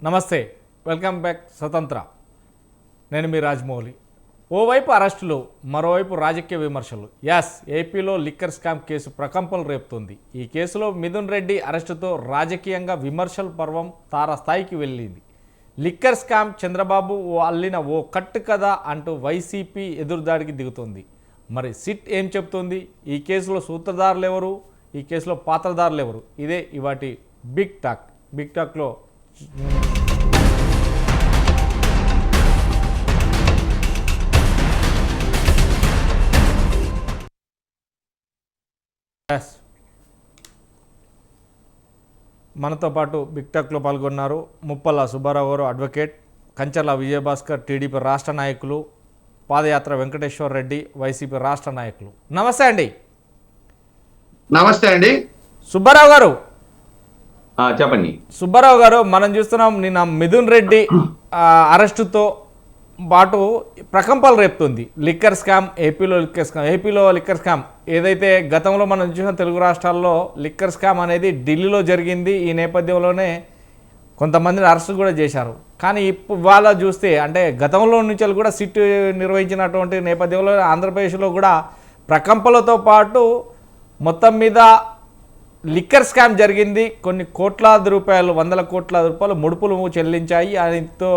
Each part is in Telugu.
నమస్తే, వెల్కమ్ బ్యాక్ స్వతంత్ర. నేను మీ రాజమౌళి. ఓవైపు అరెస్టులు, మరోవైపు రాజకీయ విమర్శలు. ఏపీలో లిక్కర్ స్కామ్ కేసు ప్రకంపనలు రేపుతుంది. ఈ కేసులో మిథున్ రెడ్డి అరెస్టుతో రాజకీయంగా విమర్శల పర్వం తారస్థాయికి వెళ్ళింది. లిక్కర్ స్కామ్ చంద్రబాబు అల్లిన ఓ కట్టు కథ అంటూ వైసీపీ ఎదురుదాడికి దిగుతుంది. మరి సిట్ ఏం చెప్తుంది? ఈ కేసులో సూత్రధారులు ఎవరు? ఈ కేసులో పాత్రధారులు ఎవరు? ఇదే ఇవాటి బిగ్ టాక్లో మనతో పాటు బిగ్ టాక్లో పాల్గొన్నారు ముప్పల్ల సుబ్బారావు గారు, అడ్వకేట్, కంచర్ల విజయభాస్కర్, టీడీపీ రాష్ట్ర నాయకులు, పాదయాత్ర వెంకటేశ్వర రెడ్డి, వైసీపీ రాష్ట్ర నాయకులు. నమస్తే అండి. నమస్తే అండి. సుబ్బారావు గారు చెప్పండి. సుబ్బారావు గారు, మనం చూస్తున్నాం నిన్న మిథున్ రెడ్డి అరెస్టుతో పాటు ప్రకంపనలు రేపుతుంది లిక్కర్ స్కామ్. ఏపీలో లిక్కర్ స్కామ్ ఏదైతే గతంలో మనం చూసిన తెలుగు రాష్ట్రాల్లో లిక్కర్ స్కామ్ అనేది ఢిల్లీలో జరిగింది. ఈ నేపథ్యంలోనే కొంతమందిని అరెస్ట్ కూడా చేశారు. కానీ ఇవాళ చూస్తే అంటే గతంలో నుంచి కూడా సిట్ నిర్వహించినటువంటి నేపథ్యంలో ఆంధ్రప్రదేశ్లో కూడా ప్రకంపనలతో పాటు మొత్తం మీద లిక్కర్ స్కామ్ జరిగింది. కొన్ని కోట్లాది రూపాయలు, వందల కోట్లాది రూపాయలు ముడుపులు చెల్లించాయి. ఆయనతో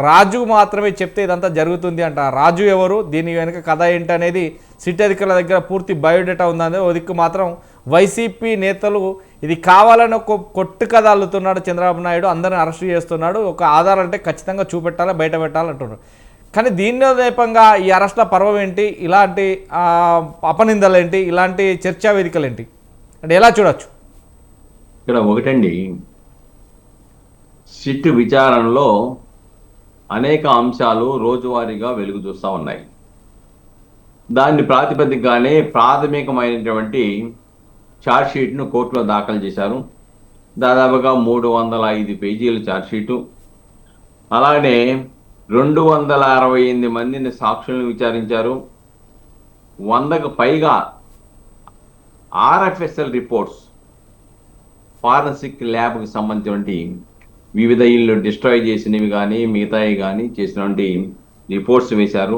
రాజు మాత్రమే చెప్తే ఇదంతా జరుగుతుంది అంట. రాజు ఎవరు, దీని వెనుక కథ ఏంటి అనేది సిట్ అధికారుల దగ్గర పూర్తి బయోడేటా ఉందని ఓ దిక్కు మాత్రం వైసీపీ నేతలు ఇది కావాలని ఒక కొట్టు కథ అల్లుతున్నాడు చంద్రబాబు నాయుడు, అందరిని అరెస్ట్ చేస్తున్నాడు, ఒక ఆధారం అంటే ఖచ్చితంగా చూపెట్టాలి, బయట పెట్టాలంటున్నాడు. కానీ దీనిలో నేపంగా ఈ అరెస్ట్ల పర్వం ఏంటి, ఇలాంటి అపనిందలు ఏంటి, ఇలాంటి చర్చా వేదికలు ఏంటి అంటే ఎలా చూడొచ్చు? ఇక్కడ ఒకటండి, సిట్ విచారణలో అనేక అంశాలు రోజువారీగా వెలుగు చూస్తూ ఉన్నాయి. దాన్ని ప్రాతిపదికగానే ప్రాథమికమైనటువంటి ఛార్జ్షీట్ను కోర్టులో దాఖలు చేశారు. దాదాపుగా 305 పేజీల ఛార్జ్షీటు. అలానే 268 మందిని సాక్షులను విచారించారు. 100కు పైగా ఆర్ఎఫ్ఎస్ఎల్ రిపోర్ట్స్, ఫారెన్సిక్ ల్యాబ్కి సంబంధించినటువంటి వివిధ ఇళ్ళు డిస్ట్రాయ్ చేసినవి కానీ మిగతాయి కానీ చేసినటువంటి రిపోర్ట్స్ వేశారు.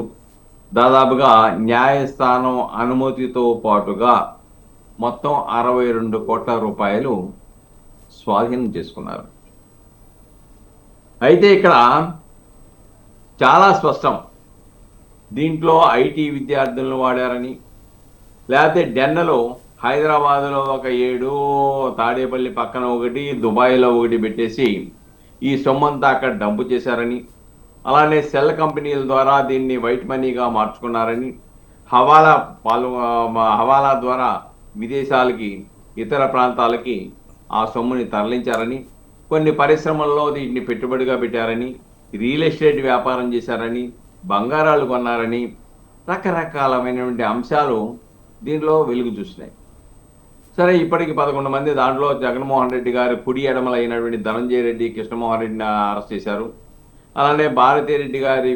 దాదాపుగా న్యాయస్థానం అనుమతితో పాటుగా మొత్తం 62 కోట్ల రూపాయలు స్వాధీనం చేసుకున్నారు. అయితే ఇక్కడ చాలా స్పష్టం, దీంట్లో ఐటీ విద్యార్థులను వాడారని, లేకపోతే డెన్నలో హైదరాబాద్లో ఒక 7, తాడేపల్లి పక్కన ఒకటి, దుబాయ్లో ఒకటి పెట్టేసి ఈ సొమ్మంతా అక్కడ డంపు చేశారని, అలానే సెల్ కంపెనీల ద్వారా దీన్ని వైట్ మనీగా మార్చుకున్నారని, హవాలా ద్వారా విదేశాలకి, ఇతర ప్రాంతాలకి ఆ సొమ్ముని తరలించారని, కొన్ని పరిశ్రమల్లో దీన్ని పెట్టుబడిగా పెట్టారని, రియల్ ఎస్టేట్ వ్యాపారం చేశారని, బంగారాలు కొన్నారని, రకరకాలమైనటువంటి అంశాలు దీనిలో వెలుగు చూసినాయి. సరే, ఇప్పటికి 11 మంది, దాంట్లో జగన్మోహన్ రెడ్డి గారు కుడి ఎడమలు అయినటువంటి ధనంజయ రెడ్డి, కృష్ణమోహన్ రెడ్డిని అరెస్ట్ చేశారు. అలానే భారతీరెడ్డి గారి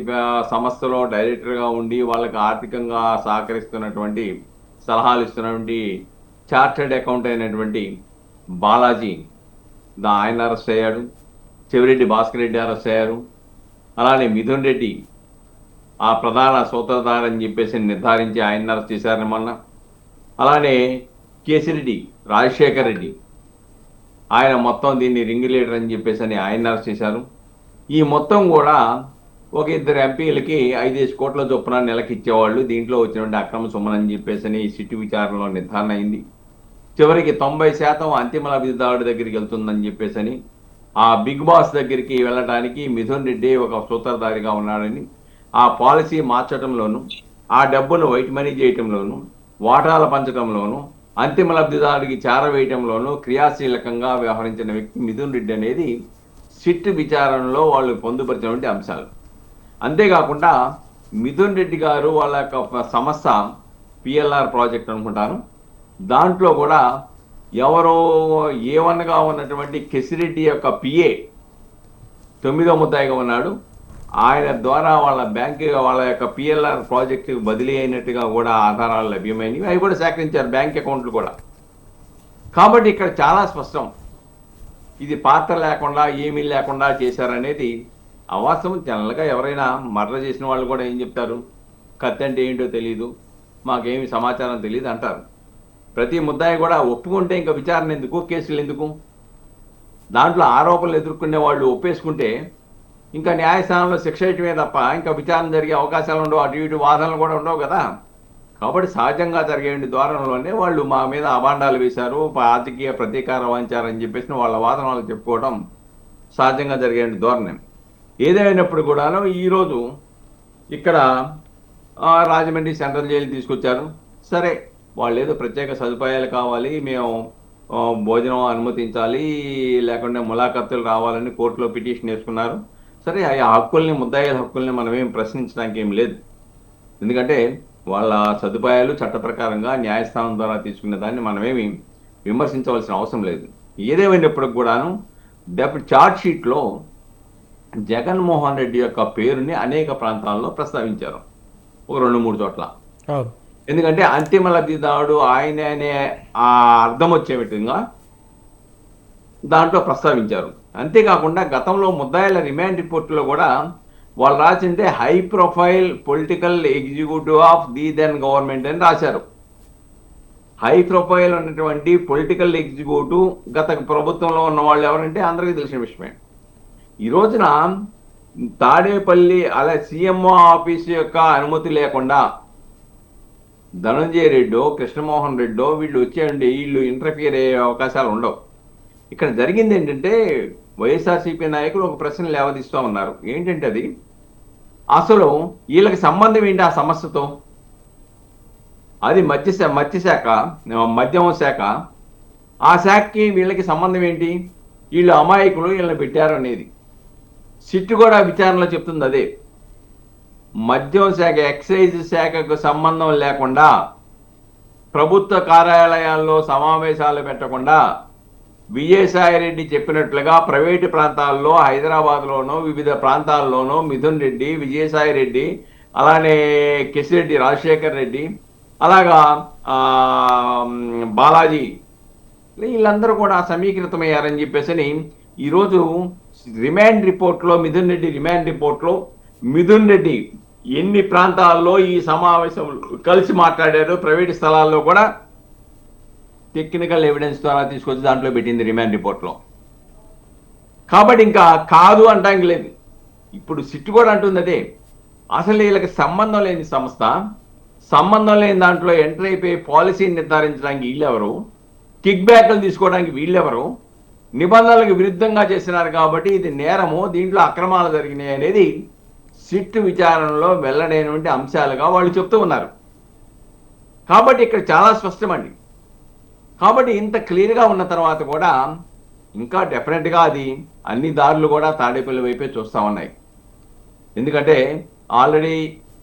సంస్థలో డైరెక్టర్గా ఉండి వాళ్ళకి ఆర్థికంగా సహకరిస్తున్నటువంటి, సలహాలు ఇస్తున్నటువంటి చార్టర్డ్ అకౌంట్ అయినటువంటి బాలాజీ, ఆయన అరెస్ట్ అయ్యాడు. చెవిరెడ్డి భాస్కర్ రెడ్డి అరెస్ట్ అయ్యారు. అలానే మిథున్ రెడ్డి ఆ ప్రధాన సూత్రధారి అని చెప్పేసి నిర్ధారించి ఆయన అరెస్ట్ చేశారని మొన్న. అలానే కేసిరెడ్డి రాజశేఖర్ రెడ్డి, ఆయన మొత్తం దీన్ని రింగ్ లీడర్ అని చెప్పేసి ఆయన అరెస్ట్ చేశారు. ఈ మొత్తం కూడా ఒక 2 ఎంపీలకి 5 కోట్ల చొప్పున నెలకి ఇచ్చేవాళ్ళు, దీంట్లో వచ్చినటువంటి అక్రమ సొమ్మునని చెప్పేసి ఈ సిట్టు విచారణలో నిర్ధారణ అయింది. చివరికి 90% అంతిమ లబ్ధిదారుడి దగ్గరికి వెళ్తుందని చెప్పేసి ఆ బిగ్ బాస్ దగ్గరికి వెళ్ళడానికి మిథున్ రెడ్డి ఒక సూత్రధారిగా ఉన్నాడని, ఆ పాలసీ మార్చడంలోను, ఆ డబ్బును వైట్ మనీ చేయటంలోను, వాటాల పంచడంలోను, అంతిమ లబ్ధిదారుడికి చేరవేయటంలోనూ క్రియాశీలకంగా వ్యవహరించిన వ్యక్తి మిథున్ రెడ్డి అనేది సిట్ విచారణలో వాళ్ళు పొందుపరిచినటువంటి అంశాలు. అంతేకాకుండా మిథున్ రెడ్డి గారు వాళ్ళ యొక్క సంస్థ పిఎల్ఆర్ ప్రాజెక్ట్ అనుకుంటాను, దాంట్లో కూడా ఎవరో A1గా ఉన్నటువంటి కెసిరెడ్డి యొక్క పిఏ 9వ ముద్దాయిగా ఉన్నాడు. ఆయన ద్వారా వాళ్ళ బ్యాంకు, వాళ్ళ యొక్క పిఎల్ఆర్ ప్రాజెక్టు బదిలీ అయినట్టుగా కూడా ఆధారాలు లభ్యమైనవి. అవి కూడా సేకరించారు, బ్యాంక్ అకౌంట్లు కూడా. కాబట్టి ఇక్కడ చాలా స్పష్టం, ఇది పాత్ర లేకుండా ఏమీ లేకుండా చేశారనేది అవాస్తవం. జనరల్గా ఎవరైనా మర్డర్ చేసిన వాళ్ళు కూడా ఏం చెప్తారు, కత్తి అంటే ఏంటో తెలియదు, మాకేమి సమాచారం తెలియదు అంటారు. ప్రతి ముద్దాయి కూడా ఒప్పుకుంటే ఇంకా విచారణ ఎందుకు, కేసులు ఎందుకు? దాంట్లో ఆరోపణలు ఎదుర్కొనే వాళ్ళు ఒప్పేసుకుంటే ఇంకా న్యాయస్థానంలో శిక్ష వేయటమే తప్ప ఇంకా విచారణ జరిగే అవకాశాలు ఉండవు, అటు ఇటు వాదనలు కూడా ఉండవు కదా. కాబట్టి సహజంగా జరిగే ద్వారంలోనే వాళ్ళు మా మీద అభాండాలు వేశారు, రాజకీయ ప్రతీకారం వంచారని చెప్పేసి వాళ్ళ వాదన వాళ్ళు చెప్పుకోవడం సహజంగా జరిగే ధోరణి. ఏదైనప్పుడు కూడాను ఈరోజు ఇక్కడ రాజమండ్రి సెంట్రల్ జైలు తీసుకొచ్చారు. సరే, వాళ్ళు ఏదో ప్రత్యేక సదుపాయాలు కావాలి, మేము భోజనం అనుమతించాలి, లేకుంటే ములాఖతులు రావాలని కోర్టులో పిటిషన్ వేసుకున్నారు. సరే, ఆ హక్కుల్ని, ముద్దాయిల హక్కుల్ని మనమేం ప్రశ్నించడానికి ఏం లేదు. ఎందుకంటే వాళ్ళ సదుపాయాలు చట్ట ప్రకారంగా న్యాయస్థానం ద్వారా తీసుకునే దాన్ని మనమేమి విమర్శించవలసిన అవసరం లేదు. ఏదేమైనప్పటికి కూడాను ఛార్జ్ షీట్లో జగన్మోహన్ రెడ్డి యొక్క పేరుని అనేక ప్రాంతాల్లో ప్రస్తావించారు, ఒక 2-3 చోట్ల. ఎందుకంటే అంతిమ లబ్ధిదారుడు ఆయన అనే ఆ అర్థం వచ్చే విధంగా దాంట్లో ప్రస్తావించారు. అంతేకాకుండా గతంలో ముద్దాయిల రిమాండ్ రిపోర్టులో కూడా వాళ్ళు రాసిందే high profile political executive of the then government అని రాశారు. హై ప్రొఫైల్ ఉన్నటువంటి పొలిటికల్ ఎగ్జిక్యూటివ్ గత ప్రభుత్వంలో ఉన్న వాళ్ళు ఎవరంటే అందరికీ తెలిసిన విషయమే. ఈ రోజున తాడేపల్లి అలా సీఎంఓ ఆఫీస్ యొక్క అనుమతి లేకుండా ధనంజయ రెడ్డో, కృష్ణమోహన్ రెడ్డో వీళ్ళు వచ్చేయండి, వీళ్ళు ఇంటర్ఫియర్ అయ్యే అవకాశాలు ఉండవు. ఇక్కడ జరిగింది ఏంటంటే వైఎస్ఆర్సీపీ నాయకులు ఒక ప్రశ్న లేవదీస్తూ ఉన్నారు. ఏంటంటే అది అసలు వీళ్ళకి సంబంధం ఏంటి ఆ సమస్యతో? అది మద్యం శాఖ. ఆ శాఖకి వీళ్ళకి సంబంధం ఏంటి? వీళ్ళు అమాయకులు, వీళ్ళని పెట్టారు అనేది సిట్ కూడా విచారణలో చెప్తుంది. అదే మద్యం శాఖ, ఎక్సైజ్ శాఖకు సంబంధం లేకుండా ప్రభుత్వ కార్యాలయాల్లో సమావేశాలు పెట్టకుండా విజయసాయిరెడ్డి చెప్పినట్లుగా ప్రైవేటు ప్రాంతాల్లో హైదరాబాద్లోనూ వివిధ ప్రాంతాల్లోనూ మిథున్ రెడ్డి, విజయసాయిరెడ్డి, అలానే కెసిరెడ్డి రాజశేఖర్ రెడ్డి, అలాగా బాలాజీ, వీళ్ళందరూ కూడా సమీకృతమయ్యారని చెప్పేసి ఈరోజు రిమాండ్ రిపోర్ట్లో మిథున్ రెడ్డి ఎన్ని ప్రాంతాల్లో ఈ సమావేశం కలిసి మాట్లాడారు, ప్రైవేటు స్థలాల్లో కూడా టెక్నికల్ ఎవిడెన్స్ ద్వారా తీసుకొచ్చి దాంట్లో పెట్టింది రిమాండ్ రిపోర్ట్లో. కాబట్టి ఇంకా కాదు అంటానికి లేదు. ఇప్పుడు సిట్ కూడా అంటుంది అదే, అసలు వీళ్ళకి సంబంధం లేని సంస్థ, సంబంధం లేని దాంట్లో ఎంటర్ అయిపోయి పాలసీని నిర్ధారించడానికి వీళ్ళెవరు, కిక్ బ్యాక్లు తీసుకోవడానికి వీళ్ళెవరు, నిబంధనలకు విరుద్ధంగా చేసినారు కాబట్టి ఇది నేరము, దీంట్లో అక్రమాలు జరిగినాయి అనేది సిట్ విచారణలో వెల్లడైనటువంటి అంశాలుగా వాళ్ళు చెప్తూ ఉన్నారు. కాబట్టి ఇక్కడ చాలా స్పష్టమండి. కాబట్టి ఇంత క్లియర్గా ఉన్న తర్వాత కూడా ఇంకా డెఫినెట్గా అది అన్ని దారులు కూడా తాడేపల్లి వైపే చూస్తూ ఉన్నాయి. ఎందుకంటే ఆల్రెడీ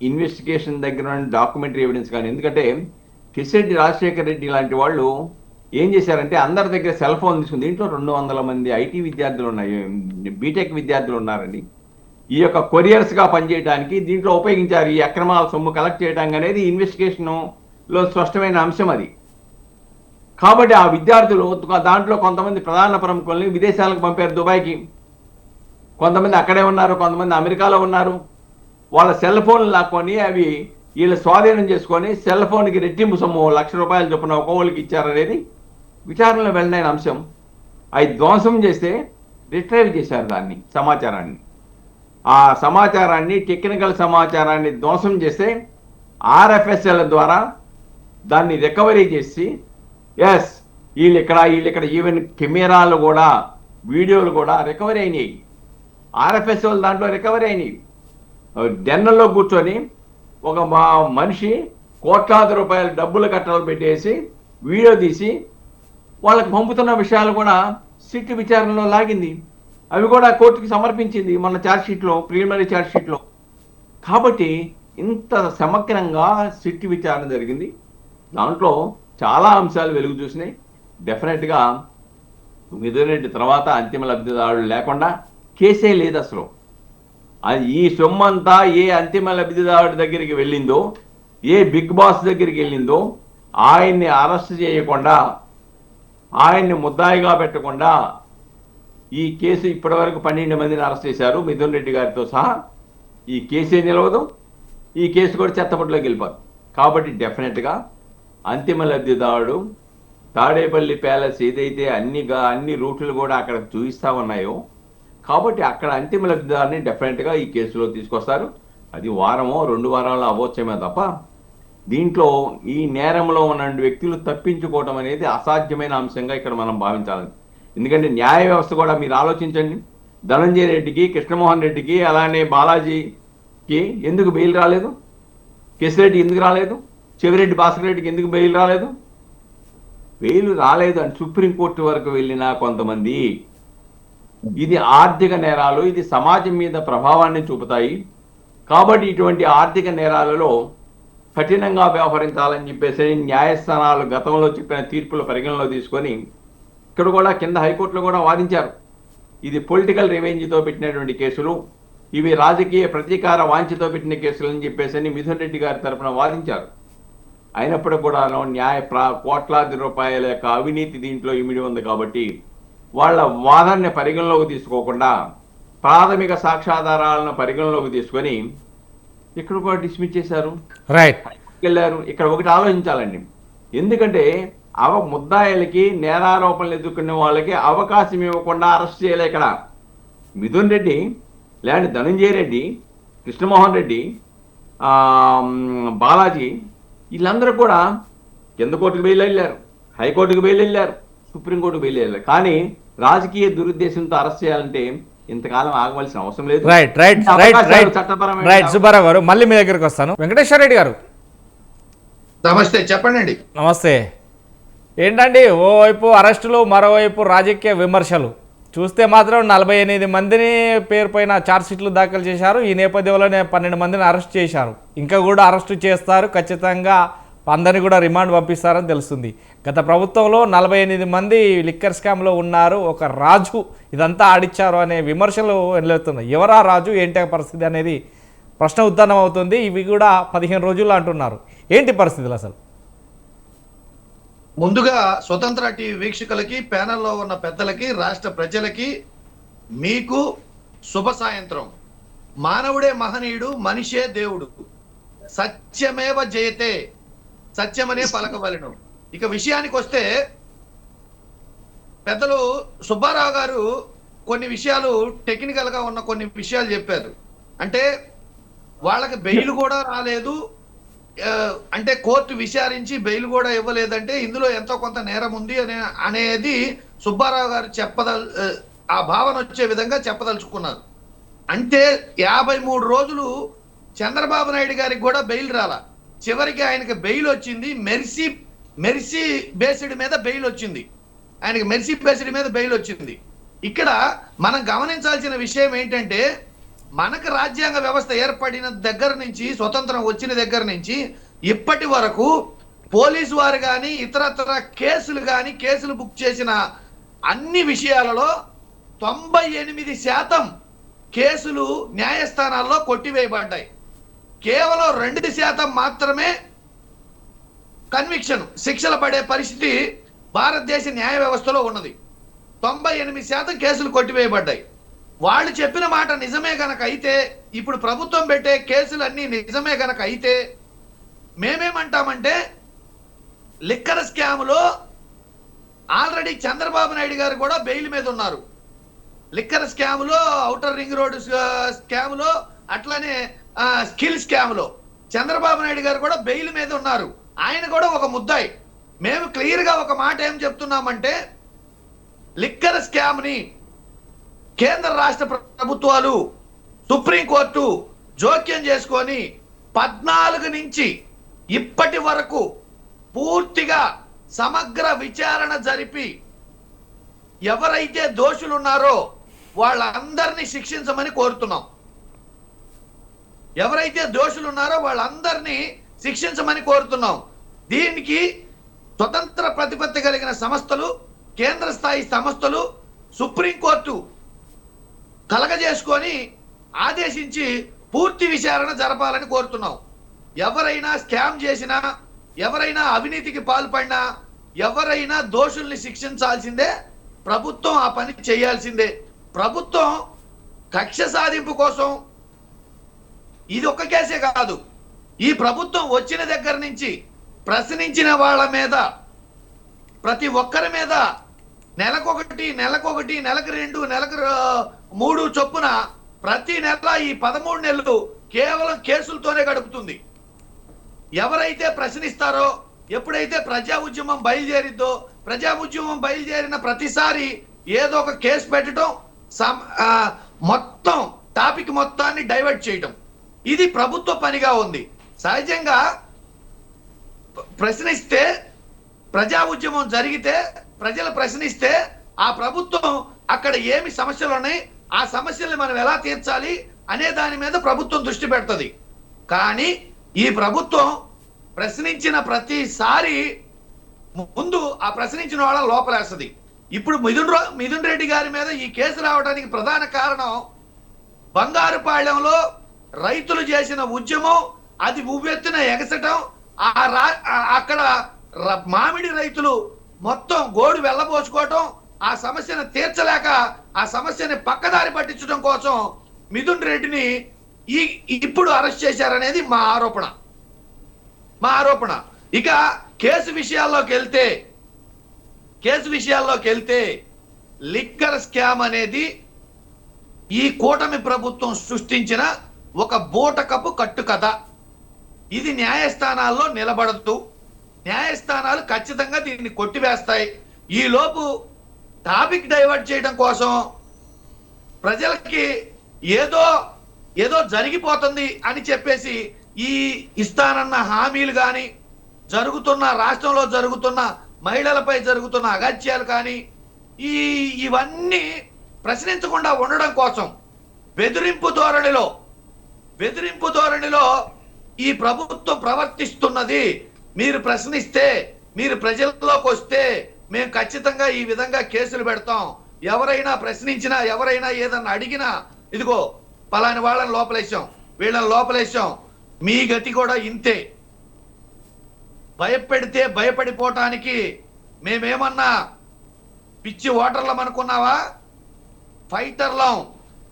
ఇన్వెస్టిగేషన్ దగ్గర డాక్యుమెంటరీ ఎవిడెన్స్ కానీ, ఎందుకంటే కెసిరెడ్డి రాజశేఖర్ రెడ్డి లాంటి వాళ్ళు ఏం చేశారంటే అందరి దగ్గర సెల్ ఫోన్ తీసుకుని, దీంట్లో 200 మంది ఐటీ విద్యార్థులు ఉన్నాయి, బీటెక్ విద్యార్థులు ఉన్నారండి. ఈ యొక్క కొరియర్స్గా పనిచేయడానికి దీంట్లో ఉపయోగించారు. ఈ అక్రమాల సొమ్ము కలెక్ట్ చేయడానికి అనేది ఇన్వెస్టిగేషన్లో స్పష్టమైన అంశం అది. కాబట్టి ఆ విద్యార్థులు దాంట్లో కొంతమంది ప్రధాన ప్రముఖుల్ని విదేశాలకు పంపారు, దుబాయ్కి. కొంతమంది అక్కడే ఉన్నారు, కొంతమంది అమెరికాలో ఉన్నారు. వాళ్ళ సెల్ ఫోన్లు లాక్కొని అవి వీళ్ళు స్వాధీనం చేసుకొని సెల్ ఫోన్కి రెట్టింపు సొమ్ము ₹1,00,000 చొప్పున ఒక్కొక్కరికి ఇచ్చారనేది విచారణలో వెళ్ళిన అంశం. అవి ధ్వంసం చేస్తే రిట్రైవ్ చేశారు దాన్ని, సమాచారాన్ని. ఆ సమాచారాన్ని, టెక్నికల్ సమాచారాన్ని ధ్వంసం చేస్తే RFSL ద్వారా దాన్ని రికవరీ చేసి, ఎస్ వీళ్ళు ఇక్కడ ఈవెన్ కెమెరాలు కూడా, వీడియోలు కూడా రికవరీ అయినాయి. RFSL దాంట్లో రికవరీ అయినాయి. డెన్నల్లో కూర్చొని ఒక మనిషి ₹1,00,000 డబ్బులు కట్టలు పెట్టేసి వీడియో తీసి వాళ్ళకి పంపుతున్న విషయాలు కూడా సిట్ విచారణలో లాగింది. అవి కూడా కోర్టుకి సమర్పించింది మన ఛార్జ్షీట్లో, ప్రిలిమినరీ ఛార్జ్షీట్లో. కాబట్టి ఇంత సమగ్రంగా సిట్ విచారణ జరిగింది. దాంట్లో చాలా అంశాలు వెలుగు చూసినాయి. డెఫినెట్గా మిథున్ రెడ్డి తర్వాత అంతిమ లబ్ధిదారులు లేకుండా కేసే లేదు అసలు. ఈ సొమ్మంతా ఏ అంతిమ లబ్ధిదారుడి దగ్గరికి వెళ్ళిందో, ఏ బిగ్ బాస్ దగ్గరికి వెళ్ళిందో, ఆయన్ని అరెస్ట్ చేయకుండా, ఆయన్ని ముద్దాయిగా పెట్టకుండా ఈ కేసు ఇప్పటివరకు 12 మందిని అరెస్ట్ చేశారు మిథున్ రెడ్డి గారితో సహా. ఈ కేసే నిలవదు, ఈ కేసు కూడా చెత్తపట్టులోకి వెళ్ళిపోదు. కాబట్టి డెఫినెట్గా అంతిమ లబ్ధిదారుడు తాడేపల్లి ప్యాలెస్ ఏదైతే అన్ని రూట్లు కూడా అక్కడ చూపిస్తా ఉన్నాయో, కాబట్టి అక్కడ అంతిమ లబ్ధిదారుని డెఫినెట్గా ఈ కేసులో తీసుకొస్తారు. అది వారమో 2 వారాలు అవ్వచ్చేమే తప్ప దీంట్లో ఈ నేరంలో ఉన్న వ్యక్తులు తప్పించుకోవడం అనేది అసాధ్యమైన అంశంగా ఇక్కడ మనం భావించాలి. ఎందుకంటే న్యాయ వ్యవస్థ కూడా మీరు ఆలోచించండి, ధనంజయ రెడ్డికి, కృష్ణమోహన్ రెడ్డికి, అలానే బాలాజీకి ఎందుకు బెయిల్ రాలేదు? కేసిరెడ్డి ఎందుకు రాలేదు? చెవిరెడ్డి భాస్కర్ రెడ్డికి ఎందుకు బెయిల్ రాలేదు? బెయిల్ రాలేదు అని సుప్రీంకోర్టు వరకు వెళ్ళిన కొంతమంది, ఇది ఆర్థిక నేరాలు, ఇది సమాజం మీద ప్రభావాన్ని చూపుతాయి, కాబట్టి ఇటువంటి ఆర్థిక నేరాలలో కఠినంగా వ్యవహరించాలని చెప్పేసి న్యాయస్థానాలు గతంలో చెప్పిన తీర్పుల పరిగణలో తీసుకొని ఇక్కడ కూడా కింద హైకోర్టులో కూడా వాదించారు. ఇది పొలిటికల్ రివెంజ్తో పెట్టినటువంటి కేసులు, ఇవి రాజకీయ ప్రతీకార వాంఛతో పెట్టిన కేసులు అని చెప్పేసి మిథున్ రెడ్డి గారి తరఫున వాదించారు. అయినప్పటికీ కూడా కోట్లాది రూపాయల యొక్క అవినీతి దీంట్లో ఇమిడి ఉంది. కాబట్టి వాళ్ళ వాదాన్ని పరిగణలోకి తీసుకోకుండా ప్రాథమిక సాక్ష్యాధారాలను పరిగణలోకి తీసుకొని ఇక్కడ కూడా డిస్మిస్ చేశారు, రైట్ వెళ్ళారు. ఇక్కడ ఒకటి ఆలోచించాలండి, ఎందుకంటే ముద్దాయిలకి నేరారోపణలు ఎదుర్కొనే వాళ్ళకి అవకాశం ఇవ్వకుండా అరెస్ట్ చేయలే. ఇక్కడ మిథున్ రెడ్డి లేదంటే ధనంజయ రెడ్డి, కృష్ణమోహన్ రెడ్డి, బాలాజీ, వీళ్ళందరూ కూడా కింద కోర్టుకు బెయిల్ వెళ్ళారు, హైకోర్టుకు బెయిల్ వెళ్ళారు, సుప్రీంకోర్టుకు బెయిల్ వెళ్ళారు. కానీ రాజకీయ దురుద్దేశంతో అరెస్ట్ చేయాలంటే ఇంతకాలం ఆగవలసిన అవసరం లేదు. Right right right right right Subbarao గారు, మళ్ళీ మీ దగ్గరికి వస్తాను. వెంకటేశ్వర రెడ్డి గారు నమస్తే, చెప్పండి. నమస్తే. ఏంటండి, ఓవైపు అరెస్టులు, మరోవైపు రాజకీయ విమర్శలు చూస్తే మాత్రం 48 మందిని పేరు పైన ఛార్జ్షీట్లు దాఖలు చేశారు. ఈ నేపథ్యంలోనే 12 మందిని అరెస్ట్ చేశారు. ఇంకా కూడా అరెస్టు చేస్తారు, ఖచ్చితంగా అందరినీ కూడా రిమాండ్ పంపిస్తారని తెలుస్తుంది. గత ప్రభుత్వంలో 48 మంది లిక్కర్ స్కామ్లో ఉన్నారు, ఒక రాజు ఇదంతా ఆడిచ్చారు అనే విమర్శలు వెళ్తున్నాయి. ఎవరా రాజు, ఏంటి పరిస్థితి అనేది ప్రశ్న ఉత్పన్నం అవుతుంది. ఇవి కూడా 15 రోజుల్లో అంటున్నారు. ఏంటి పరిస్థితులు అసలు? ముందుగా స్వతంత్ర టీవీ వీక్షకులకి, ప్యానెల్లో ఉన్న పెద్దలకి, రాష్ట్ర ప్రజలకి, మీకు శుభ సాయంత్రం. మానవుడే మహనీయుడు, మనిషే దేవుడు. సత్యమేవ జయతే, సత్యమనే పలకవలెను. ఇక విషయానికి వస్తే పెద్దలు సుబ్బారావు గారు కొన్ని విషయాలు టెక్నికల్ గా ఉన్న కొన్ని విషయాలు చెప్పారు. అంటే వాళ్ళకి బెయిల్ కూడా రాలేదు, అంటే కోర్టు విచారించి బెయిల్ కూడా ఇవ్వలేదంటే ఇందులో ఎంతో కొంత నేరం ఉంది అనేది సుబ్బారావు గారు ఆ భావన వచ్చే విధంగా చెప్పదలుచుకున్నారు. అంటే 53 రోజులు చంద్రబాబు నాయుడు గారికి కూడా బెయిల్ రాలా. చివరికి ఆయనకి బెయిల్ వచ్చింది, మెర్సీ బేస్డ్ మీద బెయిల్ వచ్చింది. ఆయనకి మెర్సీ బేస్డ్ మీద బెయిల్ వచ్చింది. ఇక్కడ మనం గమనించాల్సిన విషయం ఏంటంటే, మనకు రాజ్యాంగ వ్యవస్థ ఏర్పడిన దగ్గర నుంచి, స్వతంత్రం వచ్చిన దగ్గర నుంచి ఇప్పటి వరకు పోలీసు వారు కానీ, ఇతరత్ర కేసులు బుక్ చేసిన అన్ని విషయాలలో 98% కేసులు న్యాయస్థానాల్లో కొట్టివేయబడ్డాయి. కేవలం 2% మాత్రమే కన్విక్షన్, శిక్షలు పడే పరిస్థితి భారతదేశ న్యాయ వ్యవస్థలో ఉన్నది. 98% కేసులు కొట్టివేయబడ్డాయి. వాళ్ళు చెప్పిన మాట నిజమే గనక అయితే, ఇప్పుడు ప్రభుత్వం పెట్టే కేసులన్నీ నిజమే గనక అయితే, మేమేమంటామంటే లిక్కర్ స్కామ్లో ఆల్రెడీ చంద్రబాబు నాయుడు గారు కూడా బెయిల్ మీద ఉన్నారు. లిక్కర్ స్కామ్లో, ఔటర్ రింగ్ రోడ్ స్కామ్లో, అట్లానే స్కిల్ స్కామ్లో చంద్రబాబు నాయుడు గారు కూడా బెయిల్ మీద ఉన్నారు. ఆయన కూడా ఒక ముద్దాయి. మేము క్లియర్గా ఒక మాట ఏం చెప్తున్నామంటే, లిక్కర్ స్కామ్ని కేంద్ర రాష్ట్ర ప్రభుత్వాలు, సుప్రీంకోర్టు జోక్యం చేసుకొని 14 నుంచి ఇప్పటి వరకు పూర్తిగా సమగ్ర విచారణ జరిపి ఎవరైతే దోషులు ఉన్నారో వాళ్ళందరినీ శిక్షించమని కోరుతున్నాం. ఎవరైతే దోషులు ఉన్నారో వాళ్ళందరినీ శిక్షించమని కోరుతున్నాం. దీనికి స్వతంత్ర ప్రతిపత్తి కలిగిన సంస్థలు, కేంద్ర స్థాయి సంస్థలు, సుప్రీంకోర్టు కలగజేసుకొని ఆదేశించి పూర్తి విచారణ జరపాలని కోరుతున్నాం. ఎవరైనా స్కామ్ చేసినా, ఎవరైనా అవినీతికి పాల్పడినా, ఎవరైనా దోషుల్ని శిక్షించాల్సిందే. ప్రభుత్వం ఆ పని చేయాల్సిందే. ప్రభుత్వం కక్ష సాధింపు కోసం ఇది ఒక్క కేసే కాదు, ఈ ప్రభుత్వం వచ్చిన దగ్గర నుంచి ప్రశ్నించిన వాళ్ళ మీద ప్రతి ఒక్కరి మీద నెలకొకటి, నెలకు 2, నెలకు 3 చొప్పున ప్రతి నెల ఈ 13 నెలలు కేవలం కేసులతోనే గడుపుతుంది. ఎవరైతే ప్రశ్నిస్తారో, ఎప్పుడైతే ప్రజా ఉద్యమం బయలుదేరిద్దో, ప్రజా ఉద్యమం బయలుదేరిన ప్రతిసారి ఏదో ఒక కేసు పెట్టడం, మొత్తం టాపిక్ మొత్తాన్ని డైవర్ట్ చేయటం, ఇది ప్రభుత్వ పనిగా ఉంది. సహజంగా ప్రశ్నిస్తే, ప్రజా ఉద్యమం జరిగితే, ప్రజలు ప్రశ్నిస్తే ఆ ప్రభుత్వం అక్కడ ఏమి సమస్యలు ఉన్నాయి, ఆ సమస్యల్ని మనం ఎలా తీర్చాలి అనే దాని మీద ప్రభుత్వం దృష్టి పెడుతుంది. కానీ ఈ ప్రభుత్వం ప్రశ్నించిన ప్రతిసారి ముందు ఆ ప్రశ్నించిన వాళ్ళని లోపలేస్తుంది. ఇప్పుడు మిథున్ రెడ్డి గారి మీద ఈ కేసు రావడానికి ప్రధాన కారణం బంగారుపాళ్యంలో రైతులు చేసిన ఉద్యమం, అది ఉవ్వెత్తున ఎగసటం, అక్కడ మామిడి రైతులు మొత్తం గోడు వెళ్ళబోసుకోవటం, ఆ సమస్యను తీర్చలేక ఆ సమస్యని పక్కదారి పట్టించడం కోసం మిథున్ రెడ్డిని ఇప్పుడు అరెస్ట్ చేశారనేది మా ఆరోపణ. ఇక కేసు విషయాల్లోకి వెళ్తే లిక్కర్ స్కామ్ అనేది ఈ కూటమి ప్రభుత్వం సృష్టించిన ఒక బూటకపు కట్టుకథ. ఇది న్యాయస్థానాల్లో నిలబడదు. న్యాయస్థానాలు ఖచ్చితంగా దీన్ని కొట్టివేస్తాయి. ఈ లోపు టాపిక్ డైవర్ట్ చేయడం కోసం ప్రజలకి ఏదో జరిగిపోతుంది అని చెప్పేసి ఈ ఇస్తానన్న హామీలు కానీ, రాష్ట్రంలో జరుగుతున్న మహిళలపై జరుగుతున్న అగత్యాలు కానీ, ఇవన్నీ ప్రశ్నించకుండా ఉండడం కోసం బెదిరింపు ధోరణిలో ఈ ప్రభుత్వం ప్రవర్తిస్తున్నది. మీరు ప్రశ్నిస్తే, మీరు ప్రజల్లోకి వస్తే మేము ఖచ్చితంగా ఈ విధంగా కేసులు పెడతాం. ఎవరైనా ప్రశ్నించినా, ఎవరైనా ఏదన్నా అడిగినా, ఇదిగో పలాని వాళ్ళని లోపలేసాం, వీళ్ళని లోపలేసాం, మీ గతి కూడా ఇంతే. భయపెడితే భయపడిపోవటానికి మేమేమన్నా పిచ్చి ఓటర్లం అనుకున్నావా? ఫైటర్లం,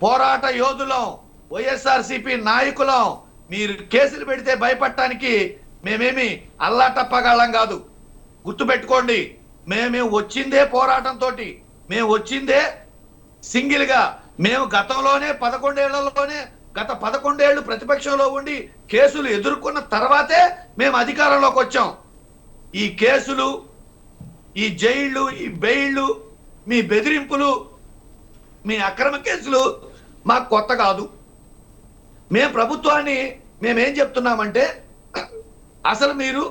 పోరాట యోధులం, వైఎస్ఆర్సీపీ నాయకులం. మీరు కేసులు పెడితే భయపడటానికి మేమేమి అల్లాటప్పగాళ్ళం కాదు. గుర్తుపెట్టుకోండి, మేము వచ్చిందే పోరాటంతో, మేము వచ్చిందే సింగిల్ గా. మేము గతంలోనే 11 ఏళ్ళు ప్రతిపక్షంలో ఉండి కేసులు ఎదుర్కొన్న తర్వాతే మేము అధికారంలోకి వచ్చాం. ఈ కేసులు, ఈ జైళ్లు, ఈ బెయిళ్లు, మీ బెదిరింపులు, మీ అక్రమ కేసులు మాకు కొత్త కాదు. మేము ప్రభుత్వాన్ని మేమేం చెప్తున్నామంటే, అసలు మీరు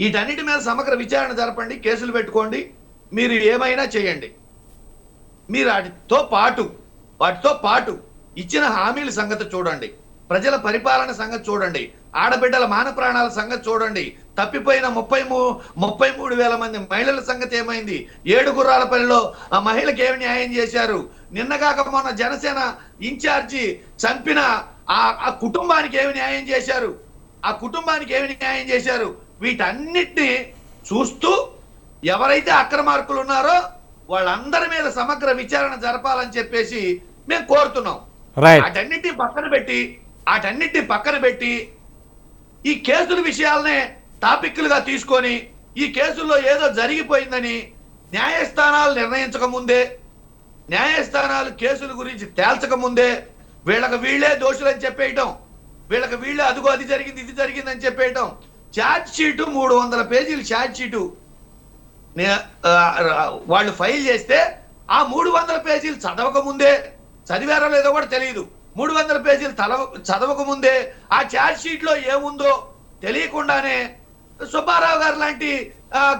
వీటన్నిటి మీద సమగ్ర విచారణ జరపండి, కేసులు పెట్టుకోండి, మీరు ఏమైనా చేయండి. మీరు వాటితో పాటు ఇచ్చిన హామీల సంగతి చూడండి, ప్రజల పరిపాలన సంగతి చూడండి, ఆడబిడ్డల మాన ప్రాణాల సంగతి చూడండి, తప్పిపోయిన 33,000 మంది మహిళల సంగతి ఏమైంది, 7 గుర్రాలపల్లిలో ఆ మహిళకి ఏమి న్యాయం చేశారు, నిన్నగాక మొన్న జనసేన ఇన్ఛార్జి చంపిన ఆ కుటుంబానికి ఏమి న్యాయం చేశారు, వీటన్నిటిని చూస్తూ ఎవరైతే అక్రమార్కులు ఉన్నారో వాళ్ళందరి మీద సమగ్ర విచారణ జరపాలని చెప్పేసి మేము కోరుతున్నాం. వాటన్నిటిని పక్కన పెట్టి ఈ కేసుల విషయాలనే టాపిక్లుగా తీసుకొని, ఈ కేసుల్లో ఏదో జరిగిపోయిందని న్యాయస్థానాలు నిర్ణయించకముందే, న్యాయస్థానాలు కేసుల గురించి తేల్చకముందే వీళ్ళకి వీళ్ళే దోషులని చెప్పేయటం, వీళ్ళకి వీళ్ళే అదిగో అది జరిగింది ఇది జరిగిందని చెప్పేయటం. ఛార్జ్ షీటు 300 పేజీలు ఛార్జ్ షీటు వాళ్ళు ఫైల్ చేస్తే ఆ 300 పేజీలు చదివారో లేదో కూడా తెలియదు. 300 పేజీలు చదవకముందే ఆ ఛార్జ్ షీట్ లో ఏముందో తెలియకుండానే సుబ్బారావు గారు లాంటి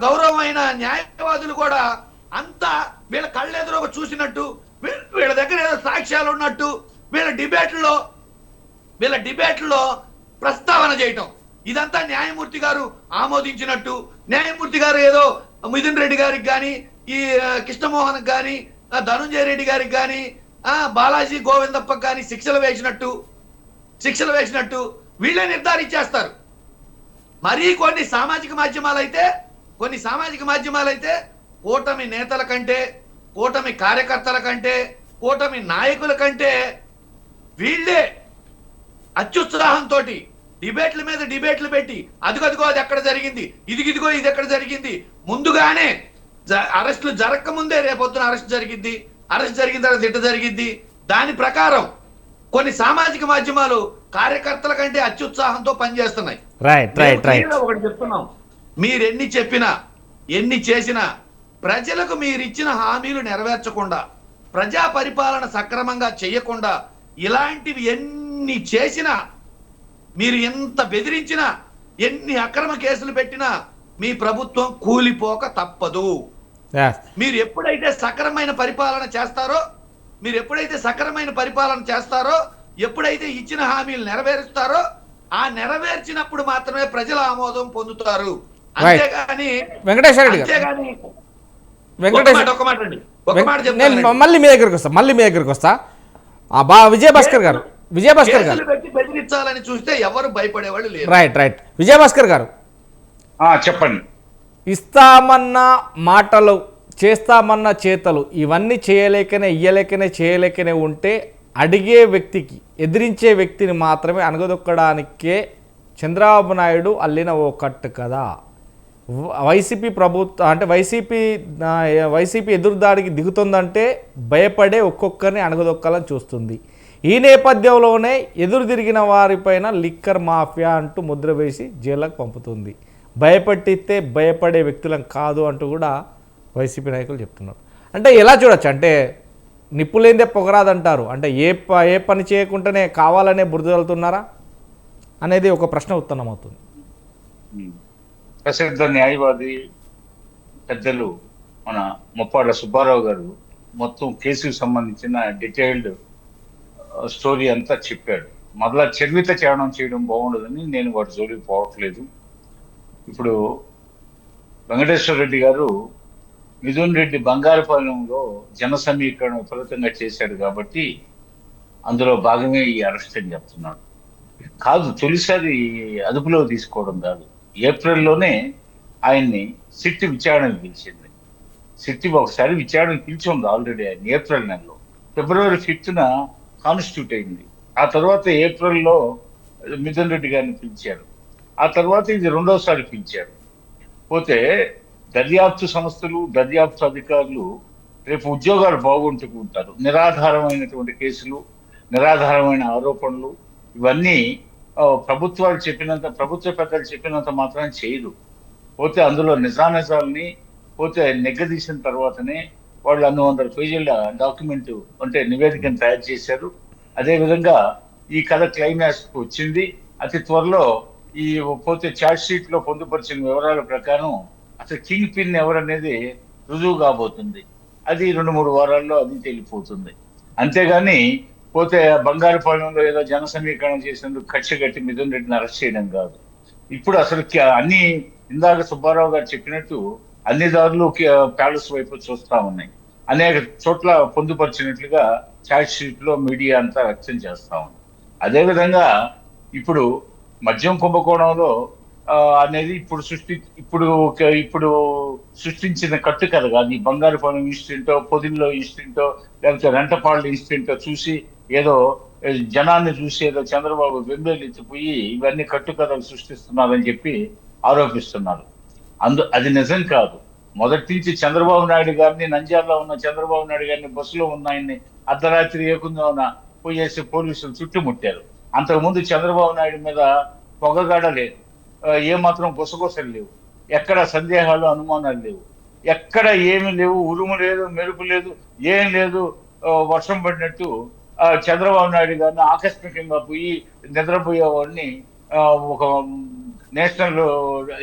గౌరవమైన న్యాయవాదులు కూడా అంతా వీళ్ళ కళ్ళెదురు చూసినట్టు, వీళ్ళ దగ్గర ఏదో సాక్ష్యాలు ఉన్నట్టు వీళ్ళ డిబేట్లో ప్రస్తావన చేయటం, ఇదంతా న్యాయమూర్తి గారు ఆమోదించినట్టు, న్యాయమూర్తి గారు ఏదో మిథున్ రెడ్డి గారికి కానీ, ఈ కృష్ణమోహన్ కానీ, ధనుంజయ రెడ్డి గారికి కానీ, బాలాజీ గోవిందప్పకి కానీ శిక్షలు వేసినట్టు వీళ్ళే నిర్ధారించేస్తారు. మరీ కొన్ని సామాజిక మాధ్యమాలు అయితే కూటమి నేతల కంటే, కూటమి కార్యకర్తల కంటే, కూటమి నాయకుల కంటే వీళ్ళే అత్యుత్సాహంతో డిబేట్ల మీద డిబేట్లు పెట్టి అదిగో అది ఎక్కడ జరిగింది, ఇదిగో ఇది ఎక్కడ జరిగింది, ముందుగానే అరెస్టులు జరగక ముందే రేపొద్దున అరెస్ట్ జరిగింది, అరెస్ట్ జరిగిన తర్వాత ఇట్ట జరిగింది. దాని ప్రకారం కొన్ని సామాజిక మాధ్యమాలు కార్యకర్తల కంటే అత్యుత్సాహంతో పనిచేస్తున్నాయి. ఒకటి చెప్తున్నాం, మీరు ఎన్ని చెప్పినా ఎన్ని చేసినా ప్రజలకు మీరు ఇచ్చిన హామీలు నెరవేర్చకుండా, ప్రజా పరిపాలన సక్రమంగా చేయకుండా, ఇలాంటివి ఎన్ని చేసినా, మీరు ఎంత బెదిరించినా, ఎన్ని అక్రమ కేసులు పెట్టినా మీ ప్రభుత్వం కూలిపోక తప్పదు. మీరు ఎప్పుడైతే సక్రమైన పరిపాలన చేస్తారో, ఎప్పుడైతే ఇచ్చిన హామీలు నెరవేరుస్తారో, ఆ నెరవేర్చినప్పుడు మాత్రమే ప్రజల ఆమోదం పొందుతారు. అంతేగాని మళ్ళీ మీ దగ్గరికి వస్తా విజయభాస్కర్ గారు బెదిరించాలని చూస్తే ఎవరు భయపడేవాళ్ళు లేరు. రైట్ విజయభాస్కర్ గారు చెప్పండి. ఇస్తామన్న మాటలు, చేస్తామన్న చేతలు ఇవన్నీ చేయలేకనే ఉంటే అడిగే వ్యక్తికి, ఎదిరించే వ్యక్తిని మాత్రమే అణగదొక్కడానికే చంద్రబాబు నాయుడు అల్లిన ఓ కట్టు కదా. వైసీపీ ప్రభుత్వం అంటే వైసీపీ ఎదురుదాడికి దిగుతుందంటే భయపడే ఒక్కొక్కరిని అణగదొక్కాలని చూస్తుంది. ఈ నేపథ్యంలోనే ఎదురు తిరిగిన వారిపైన లిక్కర్ మాఫియా అంటూ ముద్ర వేసి జైళ్ళకు పంపుతుంది. భయపట్టిస్తే భయపడే వ్యక్తులం కాదు అంటూ కూడా వైసీపీ నాయకులు చెప్తున్నారు. అంటే ఎలా చూడొచ్చు, అంటే నిప్పులేందే పొగరాదంటారు, అంటే ఏ పని చేయకుండానే కావాలనే బురదలుతున్నారా అనేది ఒక ప్రశ్న ఉత్పన్నమవుతుంది. ప్రసిద్ధ న్యాయవాది పెద్దలు మన ముప్పాళ్ళ సుబ్బారావు గారు మొత్తం కేసుకు సంబంధించిన డీటెయిల్డ్ స్టోరీ అంతా చెప్పాడు. మళ్ళా చర్విత చేయడం బాగుండదని నేను వాటి జోలికి పోవట్లేదు. ఇప్పుడు వెంకటేశ్వర రెడ్డి గారు మిథున్ రెడ్డి బంగారుపాలెంలో జన సమీకరణ విపరీతంగా చేశాడు కాబట్టి అందులో భాగమే ఈ అరెస్ట్ అని చెప్తున్నాడు. కాదు, తొలిసారి అదుపులో తీసుకోవడం కాదు. ఏప్రిల్లోనే ఆయన్ని సిట్ విచారణకు పిలిచింది. సిట్ ఒకసారి విచారణకు పిలిచింది ఆల్రెడీ ఆయన ఏప్రిల్ నెలలో. ఫిబ్రవరి 5న కాన్స్టిట్యూట్ అయింది. ఆ తర్వాత ఏప్రిల్లో మిథున్ రెడ్డి గారిని పిలిచారు. ఆ తర్వాత ఇది రెండోసారి పిలిచారు. పోతే దర్యాప్తు సంస్థలు, దర్యాప్తు అధికారులు రేపు ఉద్యోగాలు బాగుంటుకుంటారు. నిరాధారమైనటువంటి కేసులు, నిరాధారమైన ఆరోపణలు ఇవన్నీ ప్రభుత్వ పెద్దలు చెప్పినంత మాత్రం చేయదు. పోతే అందులో నిజానిజాలని పోతే నెగ్గదీసిన తర్వాతనే వాళ్ళు 200 పేజీల డాక్యుమెంట్ అంటే నివేదికను తయారు చేశారు. అదేవిధంగా ఈ కథ క్లైమాక్స్కి వచ్చింది. అతి త్వరలో ఈ పోతే ఛార్జ్ షీట్ లో పొందుపరిచిన వివరాల ప్రకారం అసలు కింగ్ పిన్ ఎవరనేది రుజువు కాబోతుంది. అది 2-3 వారాల్లో అది తెలిపోతుంది. అంతేగాని పోతే బంగారుపాలెంలో ఏదో జన సమీకరణ చేసేందుకు కక్ష కట్టి మిథున్ రెడ్డిని అరెస్ట్ చేయడం కాదు. ఇప్పుడు అసలు అన్ని ఇందాక సుబ్బారావు గారు చెప్పినట్టు అన్ని దారులు ప్యాలెస్ వైపు చూస్తా ఉన్నాయి. అనేక చోట్ల పొందుపరిచినట్లుగా ఛార్జ్ షీట్ లో మీడియా అంతా వ్యక్తం చేస్తా ఉంది. అదేవిధంగా ఇప్పుడు మద్యం కుంభకోణంలో అనేది ఇప్పుడు సృష్టించిన కట్టు కథ కాదు. ఈ బంగారుపాలెం ఇన్సిడెంటో, పొదిల్లో ఇన్సిడెంటో, లేకపోతే రెంటపాళ్ళ ఇన్సిడెంటో చూసి ఏదో జనాన్ని చూసి ఏదో చంద్రబాబు వెంబెలెత్తిపోయి ఇవన్నీ కట్టుకథలు సృష్టిస్తున్నారని చెప్పి ఆరోపిస్తున్నారు. అది నిజం కాదు. మొదటి నుంచి చంద్రబాబు నాయుడు గారిని, నంద్యాలలో ఉన్న చంద్రబాబు నాయుడు గారిని, బస్సులో ఉన్న ఆయన్ని అర్ధరాత్రి ఏకుందా పోయేసి పోలీసులు చుట్టుముట్టారు. అంతకుముందు చంద్రబాబు నాయుడు మీద పొగగాడ లేదు, ఏమాత్రం గుసగుసలు లేవు, ఎక్కడ సందేహాలు అనుమానాలు లేవు, ఎక్కడ ఏమి లేవు, ఉరుము లేదు, మెరుపు లేదు, ఏం లేదు. వర్షం పడినట్టు చంద్రబాబు నాయుడు గారిని ఆకస్మికంగా పోయి నిద్రపోయేవాడిని, ఒక నేషనల్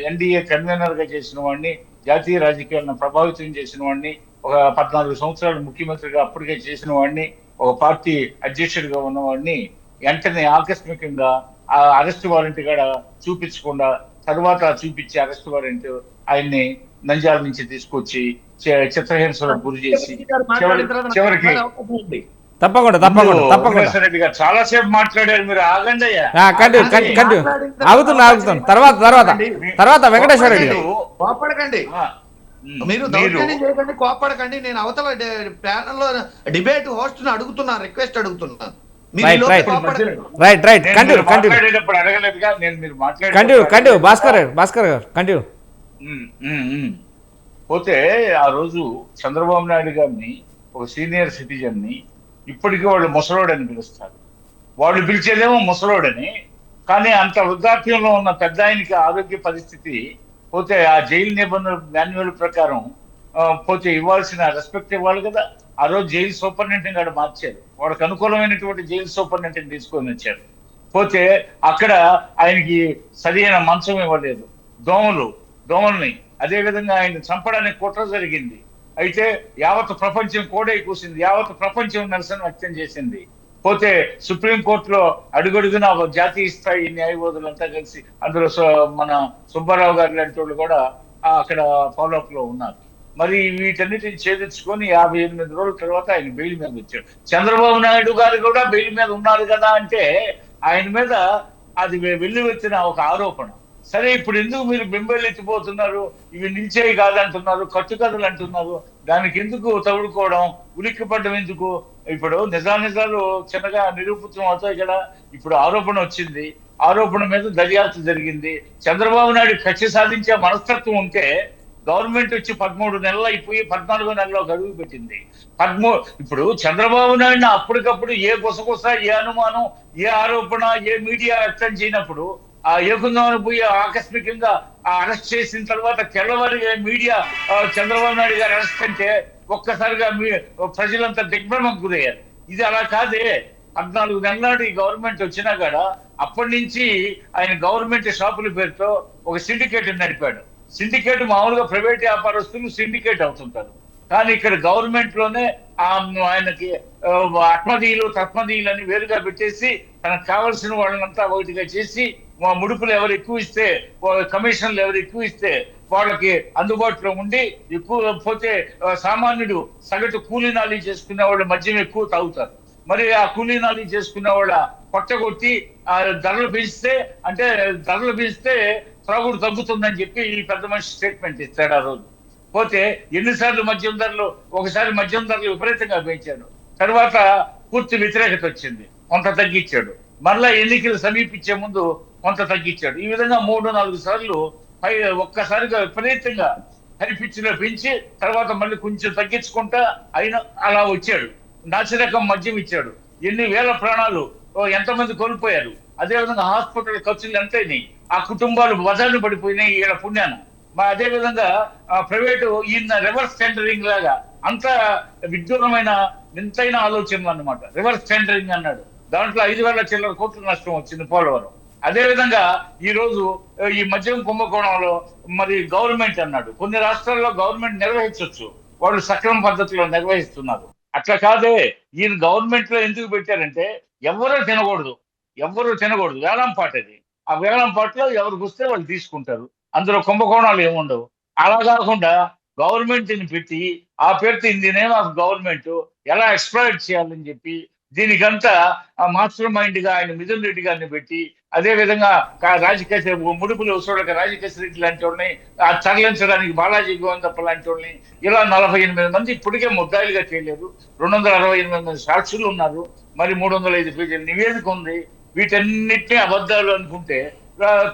ఎన్డీఏ కన్వీనర్ గా చేసిన వాడిని, జాతీయ రాజకీయాలను ప్రభావితం చేసిన వాడిని, ఒక 14 సంవత్సరాలు ముఖ్యమంత్రిగా అప్పటికే చేసిన వాడిని, ఒక పార్టీ అధ్యక్షుడిగా ఉన్నవాడిని వెంటనే ఆకస్మికంగా ఆ అరెస్ట్ వారెంట్ కూడా చూపించకుండా తర్వాత చూపించి అరెస్ట్ వారెంట్ ఆయన్ని నంద్యాల నుంచి తీసుకొచ్చి చిత్రహింసలకు గురి చేసి చివరికి తప్పకుండా రెడ్డి గారు చాలా సేపు మాట్లాడారు. మీరు ఆగండి అయ్యా. ఆగుతున్నా తర్వాత వెంకటేశ్వర రెడ్డి కోపడకండి. మీరు దౌర్జన్యం చేయకండి, కోప్పడకండి. నేను అవతల ప్యానల్లో డిబేట్ హోస్ట్ అడుగుతున్నాను, రిక్వెస్ట్ అడుగుతున్నాను. మీరు ఈ లోపల కోప్పడకండి. రైట్ కంటిన్యూ మాట్లాడేటప్పుడు అడగలేదుగా నేను, మీరు కంటిన్యూ భాస్కర్ గారు కంటిన్యూ. పోతే ఆ రోజు చంద్రబాబు నాయుడు గారిని, ఒక సీనియర్ సిటిజన్ ని ఇప్పటికీ వాళ్ళు ముసలోడని పిలుస్తారు. వాళ్ళు పిలిచేదేమో ముసలోడని, కానీ అంత వృద్ధాప్యంలో ఉన్న పెద్ద ఆయనకి ఆరోగ్య పరిస్థితి పోతే ఆ జైలు నిబంధన మాన్యువల్ ప్రకారం పోతే ఇవ్వాల్సిన రెస్పెక్ట్ ఇవ్వాలి కదా. ఆ రోజు జైలు సూపరింటెండెంట్ గారు మార్చారు, వాళ్ళకి అనుకూలమైనటువంటి జైలు సూపరింటెండెంట్ తీసుకొని వచ్చారు. పోతే అక్కడ ఆయనకి సరైన మంచం ఇవ్వలేదు, దోమల్ని అదే విధంగా ఆయన చంపడానికి కుట్ర జరిగింది. అయితే యావత్ ప్రపంచం కోడై కూసింది, యావత్ ప్రపంచం నిరసన వ్యక్తం చేసింది. పోతే సుప్రీంకోర్టులో అడుగడుగున జాతీయ స్థాయి న్యాయవాదులంతా కలిసి, అందులో మన సుబ్బారావు గారు లాంటి వాళ్ళు కూడా అక్కడ ఫాలోఅప్ లో ఉన్నారు. మరి వీటన్నిటిని ఛేదించుకొని 58 రోజుల తర్వాత ఆయన బెయిల్ మీద వచ్చాడు. చంద్రబాబు నాయుడు గారు కూడా బెయిల్ మీద ఉన్నారు కదా అంటే ఆయన మీద అది వెల్లువెత్తిన ఒక ఆరోపణ. సరే, ఇప్పుడు ఎందుకు మీరు బెంబేలెత్తిపోతున్నారు? ఇవి నిలిచేవి కాదంటున్నారు, కట్టుకథలు అంటున్నారు. దానికి ఎందుకు తగులుకోవడం, ఉలిక్కిపడ్డం ఎందుకు? ఇప్పుడు నిజాలు చిన్నగా నిరూపితం అవుతాయి కదా. ఇప్పుడు ఆరోపణ వచ్చింది, ఆరోపణ మీద దర్యాప్తు జరిగింది. చంద్రబాబు నాయుడు కక్ష సాధించే మనస్తత్వం ఉంటే గవర్నమెంట్ వచ్చి 13 నెలలు అయిపోయి 14 నెలలో గడువు పెట్టింది. ఇప్పుడు చంద్రబాబు నాయుడు అప్పటికప్పుడు ఏ గుసగుస, ఏ అనుమానం, ఏ ఆరోపణ, ఏ మీడియా వ్యక్తం చేయనప్పుడు ఆ ఏకంగా పోయి ఆకస్మికంగా అరెస్ట్ చేసిన తర్వాత తెల్లవారిగా మీడియా చంద్రబాబు నాయుడు గారు అరెస్ట్ అంటే ఒక్కసారిగా ప్రజలంతా దిగ్భ్రమకు గురయ్యారు. ఇది అలా కాదే. 14 నెలల నాటి గవర్నమెంట్ వచ్చినా కూడా అప్పటి నుంచి ఆయన గవర్నమెంట్ షాపుల పేరుతో ఒక సిండికేట్ నడిపాడు. సిండికేట్ మామూలుగా ప్రైవేట్ వ్యాపారస్తులు సిండికేట్ అవుతుంటారు, కానీ ఇక్కడ గవర్నమెంట్ లోనే ఆయనకి అట్మదీయులు తత్మదీయులు అని వేరుగా పెట్టేసి తనకు కావాల్సిన వాళ్ళనంతా ఒకటిగా చేసి ముడుపులు ఎవరు ఎక్కువ ఇస్తే, కమిషన్లు ఎవరు ఎక్కువ ఇస్తే వాళ్ళకి అందుబాటులో ఉండి, ఎక్కువ పోతే సామాన్యుడు సగటు కూలీ నాలి చేసుకునే వాళ్ళు మద్యం ఎక్కువ తాగుతారు. మరి ఆ కూలీ నాలి చేసుకునే వాళ్ళ పొట్టగొట్టి ధరలు పెంచితే త్రాగుడు తగ్గుతుందని చెప్పి ఈ పెద్ద మనిషి స్టేట్మెంట్ ఇస్తాడు ఆ రోజు. పోతే ఎన్నిసార్లు మద్యం ధరలు, ఒకసారి మద్యం ధరలు విపరీతంగా పెంచాడు, తర్వాత పూర్తి వ్యతిరేకత వచ్చింది, కొంత తగ్గించాడు. మళ్ళా ఎన్నికలు సమీపించే ముందు కొంత తగ్గించాడు. ఈ విధంగా 3-4 సార్లు ఒక్కసారిగా విపరీతంగా హై పిచ్ లో పెంచి తర్వాత మళ్ళీ కొంచెం తగ్గించుకుంటా అయినా అలా వచ్చాడు. నాసిరకం మద్యం ఇచ్చాడు. ఎన్ని వేల ప్రాణాలు ఎంతమంది కోల్పోయారు. అదేవిధంగా హాస్పిటల్ ఖర్చులు ఎంతైనాయి, ఆ కుటుంబాలు బజార్లు పడిపోయినాయి ఈయన పుణ్యాన. అదే విధంగా ప్రైవేటు ఈయన రివర్స్ టెండరింగ్ లాగా అంత విడ్డూరమైన వింతైన ఆలోచనలు అన్నమాట. రివర్స్ టెండరింగ్ అన్నాడు, దాంట్లో 5,000 చిల్లర కోట్ల నష్టం వచ్చింది పోలవరం. అదే విధంగా ఈ రోజు ఈ మద్యం కుంభకోణంలో మరి గవర్నమెంట్ అన్నాడు. కొన్ని రాష్ట్రాల్లో గవర్నమెంట్ నిర్వహించవచ్చు, వాళ్ళు సక్రమ పద్ధతిలో నిర్వహిస్తున్నారు. అట్లా కాదే, ఈయన గవర్నమెంట్ లో ఎందుకు పెట్టారంటే ఎవరూ తినకూడదు, వేలం పాట అది. ఆ వేలం పాటలో ఎవరికి వస్తే వాళ్ళు తీసుకుంటారు, అందులో కుంభకోణాలు ఏముండవు. అలా కాకుండా గవర్నమెంట్ ని పెట్టి ఆ పేరుతో in the name of government ఎలా ఎక్స్ప్లాయిట్ చేయాలని చెప్పి దీనికంతా మాస్టర్ మైండ్ గా ఆయన మిథున్ రెడ్డి గారిని పెట్టి, అదే విధంగా రాజకేశ్వర ముడుపులు వసూళ్ళకి రాజకేశ్వర రెడ్డి లాంటి వాళ్ళని, తరలించడానికి బాలాజీ గోవిందప్ప లాంటి వాళ్ళని, ఇలా 48 మంది ఇప్పటికే ముద్దాయిలుగా చేయలేదు. 268 మంది సాక్షులు ఉన్నారు. మరి 305 పేజీల నివేదిక ఉంది. వీటన్నిటినీ అబద్ధాలు అనుకుంటే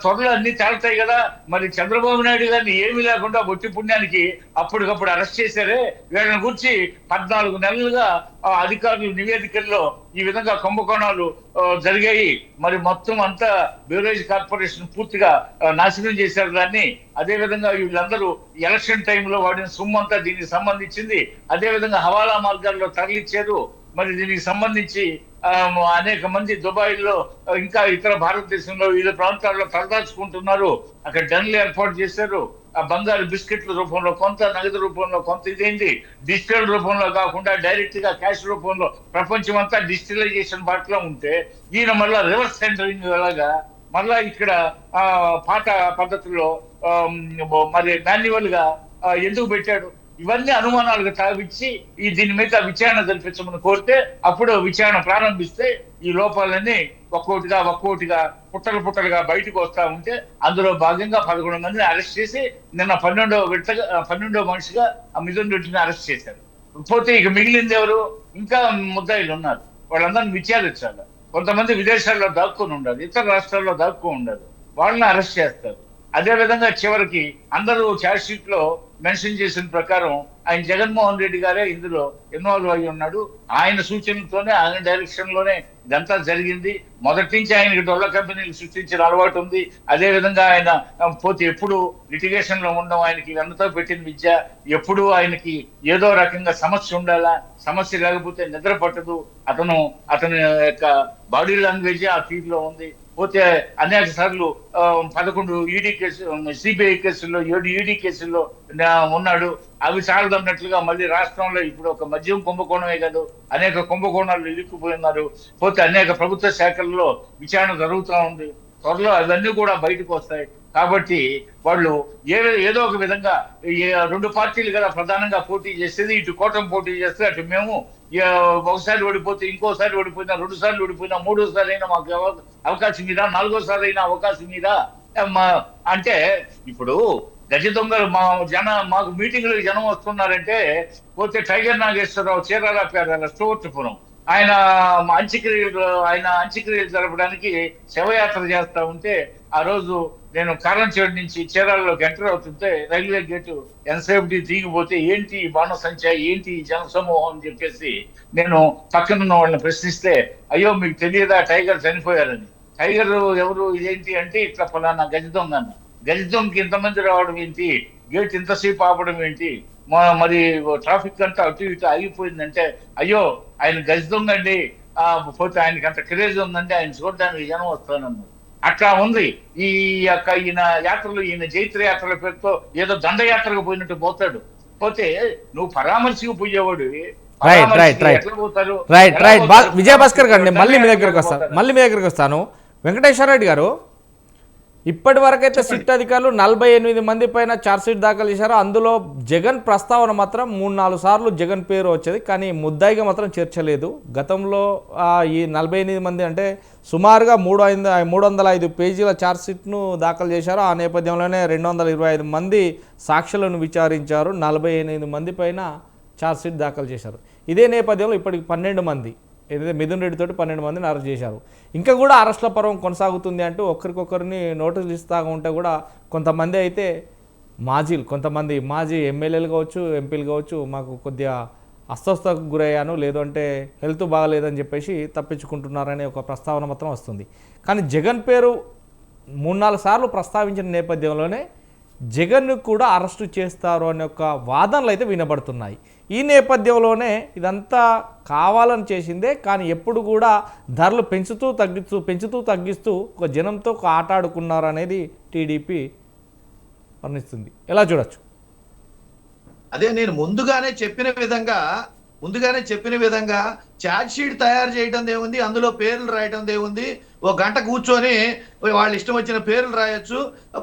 త్వరలో అన్ని తేలుతాయి కదా. మరి చంద్రబాబు నాయుడు గారిని ఏమీ లేకుండా ఒట్టి పుణ్యానికి అప్పటికప్పుడు అరెస్ట్ చేశారే, వీళ్ళని గురించి 14 నెలలుగా అధికారులు నివేదికల్లో ఈ విధంగా కుంభకోణాలు జరిగాయి. మరి మొత్తం అంతా బ్యూరేజ్ కార్పొరేషన్ పూర్తిగా నాశనం చేశారు దాన్ని. అదే విధంగా వీళ్ళందరూ ఎలక్షన్ టైంలో వాడిన సొమ్ము అంతా దీనికి సంబంధించింది. అదే విధంగా హవాలా మార్గాల్లో తరలిచ్చారు. మరి దీనికి సంబంధించి అనేక మంది దుబాయ్లో ఇంకా ఇతర భారతదేశంలో వివిధ ప్రాంతాల్లో తలదాచుకుంటున్నారు. అక్కడ డన్లు ఏర్పాటు చేశారు. ఆ బంగారు బిస్కెట్ల రూపంలో కొంత, నగదు రూపంలో కొంత ఇదేంటి, డిజిటల్ రూపంలో కాకుండా డైరెక్ట్ గా క్యాష్ రూపంలో ప్రపంచం అంతా డిజిటలైజేషన్ బాటలో ఉంటే ఈయన మళ్ళా రివర్స్ టెండరింగ్ లాగా మళ్ళా ఇక్కడ పాత పద్ధతుల్లో మరి మాన్యువల్ గా ఎందుకు పెట్టాడు? ఇవన్నీ అనుమానాలకు తావిచ్చి దీని మీద విచారణ జరిపించమని కోరితే అప్పుడు విచారణ ప్రారంభిస్తే ఈ లోపాలన్నీ ఒక్కోటిగా పుట్టలుగా బయటకు వస్తా ఉంటే అందులో భాగంగా 11 మందిని అరెస్ట్ చేసి నిన్న 12వ మనిషిగా ఆ మిథున్ రెడ్డిని అరెస్ట్ చేశారు. పోతే ఇక మిగిలింది ఎవరు? ఇంకా ముద్దాయిలు ఉన్నారు. వాళ్ళందరినీ విచారించాలి. కొంతమంది విదేశాల్లో దాక్కుని ఉండాలి, ఇతర రాష్ట్రాల్లో దాక్కుని ఉండాలి, వాళ్ళని అరెస్ట్ చేస్తారు. అదే విధంగా చివరికి అందరూ ఛార్జ్ షీట్ లో మెన్షన్ చేసిన ప్రకారం ఆయన జగన్మోహన్ రెడ్డి గారే ఇందులో ఇన్వాల్వ్ అయి ఉన్నాడు. ఆయన సూచనలతోనే, ఆయన డైరెక్షన్ లోనే ఇదంతా జరిగింది. మొదటి నుంచి ఆయనకి డొల్ల కంపెనీలు సృష్టించిన అలవాటు ఉంది. అదే విధంగా ఆయన పోతే ఎప్పుడు లిటిగేషన్ లో ఉండడం ఆయనకి వెన్నతో పెట్టిన విద్య. ఎప్పుడు ఆయనకి ఏదో రకంగా సమస్య ఉండాలా, సమస్య లేకపోతే నిద్ర పట్టదు. అతని యొక్క బాడీ లాంగ్వేజ్ ఆ తీరులో ఉంది. పోతే అనేక సార్లు 11 ఈడీ కేసు, సిబిఐ కేసుల్లో 7 ఈడీ కేసుల్లో ఉన్నాడు. అవి చాలదన్నట్లుగా మళ్ళీ రాష్ట్రంలో ఇప్పుడు ఒక మద్యం కుంభకోణమే కాదు, అనేక కుంభకోణాలు ఇరుక్కుపోయినారు. పోతే అనేక ప్రభుత్వ శాఖల్లో విచారణ జరుగుతూ ఉంది. త్వరలో అవన్నీ కూడా బయటకు వస్తాయి. కాబట్టి వాళ్ళు ఏదో ఒక విధంగా 2 పార్టీలు కదా ప్రధానంగా పోటీ చేసేది. ఇటు కూటమి పోటీ చేస్తే అటు మేము ఒకసారి ఓడిపోతే, ఇంకోసారి ఓడిపోయినా, 2 సార్లు ఓడిపోయినా, 3వ సారి అయినా మాకు అవకాశం మీద, 4వ సారి అయినా అవకాశం మీద అంటే ఇప్పుడు గజ దొంగలు మాకు మీటింగ్లకు జనం వస్తున్నారంటే పోతే టైగర్ నాగేశ్వరరావు చీరాల పేరాల స్టోర్పురం ఆయన అంత్యక్రియలు జరపడానికి శవయాత్ర చేస్తా ఉంటే ఆ రోజు నేను కారంచేడు నుంచి చీరాలలోకి ఎంటర్ అవుతుంటే రైల్వే గేటు ఎన్సేఫ్టీ దిగిపోతే ఏంటి బాణసంచా, ఏంటి జనసమూహం అని చెప్పేసి నేను పక్కనున్న వాళ్ళని ప్రశ్నిస్తే, అయ్యో మీకు తెలియదా టైగర్ చనిపోయారని. టైగర్ ఎవరు, ఇదేంటి అంటే ఇట్లా ఫలానా గజ దొంగ అన్న. గజ దొంగకి ఇంతమంది రావడం ఏంటి, గేట్ ఇంతసేపు ఆపడం ఏంటి, మరి ట్రాఫిక్ అంతా అటు ఇటు ఆగిపోయిందంటే, అయ్యో ఆయన గజ దొంగ అండి, పోతే ఆయనకి అంత క్రేజ్ ఉందంటే ఆయన చూడడానికి జనం వస్తానన్నారు. అట్లా ఉంది ఈయన యాత్రలు. ఈయన జైత్ర యాత్రల పేరుతో ఏదో దండయాత్రకు పోయినట్టు పోతాడు. పోతే నువ్వు పరామర్శకు పోయేవాడు ఎట్లా పోతారు? విజయభాస్కర్ గారు, నేను మళ్ళీ మీ దగ్గరకు వస్తాను. వెంకటేశ్వర రెడ్డి గారు, ఇప్పటి వరకైతే సిట్ అధికారులు 48 మంది పైన ఛార్జ్షీట్ దాఖలు చేశారు. అందులో జగన్ ప్రస్తావన మాత్రం 3-4 సార్లు జగన్ పేరు వచ్చేది, కానీ ముద్దాయిగా మాత్రం చేర్చలేదు. గతంలో ఈ 48 మంది అంటే సుమారుగా 305 పేజీల ఛార్జ్షీట్ను దాఖలు చేశారు. ఆ నేపథ్యంలోనే 225 మంది సాక్షులను విచారించారు. 48 మంది పైన ఛార్జ్షీట్ దాఖలు చేశారు. ఇదే నేపథ్యంలో ఇప్పటికి 12 మంది, ఏదైతే మిథున్ రెడ్డి తోటి 12 మందిని అరెస్ట్ చేశారు. ఇంకా కూడా అరెస్టుల పర్వం కొనసాగుతుంది అంటూ ఒకరికొకరిని నోటీసులు ఇస్తూ ఉంటే కూడా కొంతమంది అయితే కొంతమంది మాజీ ఎమ్మెల్యేలు కావచ్చు, ఎంపీలు కావచ్చు, మాకు కొద్దిగా అస్వస్థకు గురయ్యాను, లేదంటే హెల్త్ బాగలేదని చెప్పేసి తప్పించుకుంటున్నారనే ఒక ప్రస్తావన మాత్రం వస్తుంది. కానీ జగన్ పేరు 3-4 సార్లు ప్రస్తావించిన నేపథ్యంలోనే జగన్ను కూడా అరెస్టు చేస్తారు అనే ఒక వాదనలు అయితే వినబడుతున్నాయి. ఈ నేపథ్యంలోనే ఇదంతా కావాలని చేసిందే, కానీ ఎప్పుడు కూడా ధరలు పెంచుతూ తగ్గిస్తూ ఒక జనంతో ఒక ఆట ఆడుకున్నారు అనేది టీడీపీ వర్ణిస్తుంది. ఎలా చూడొచ్చు? అదే నేను ముందుగానే చెప్పిన విధంగా ఛార్జ్ షీట్ తయారు చేయడం ఏముంది, అందులో పేర్లు రాయటం ఏముంది. ఓ గంట కూర్చొని వాళ్ళు ఇష్టం వచ్చిన పేర్లు రాయొచ్చు.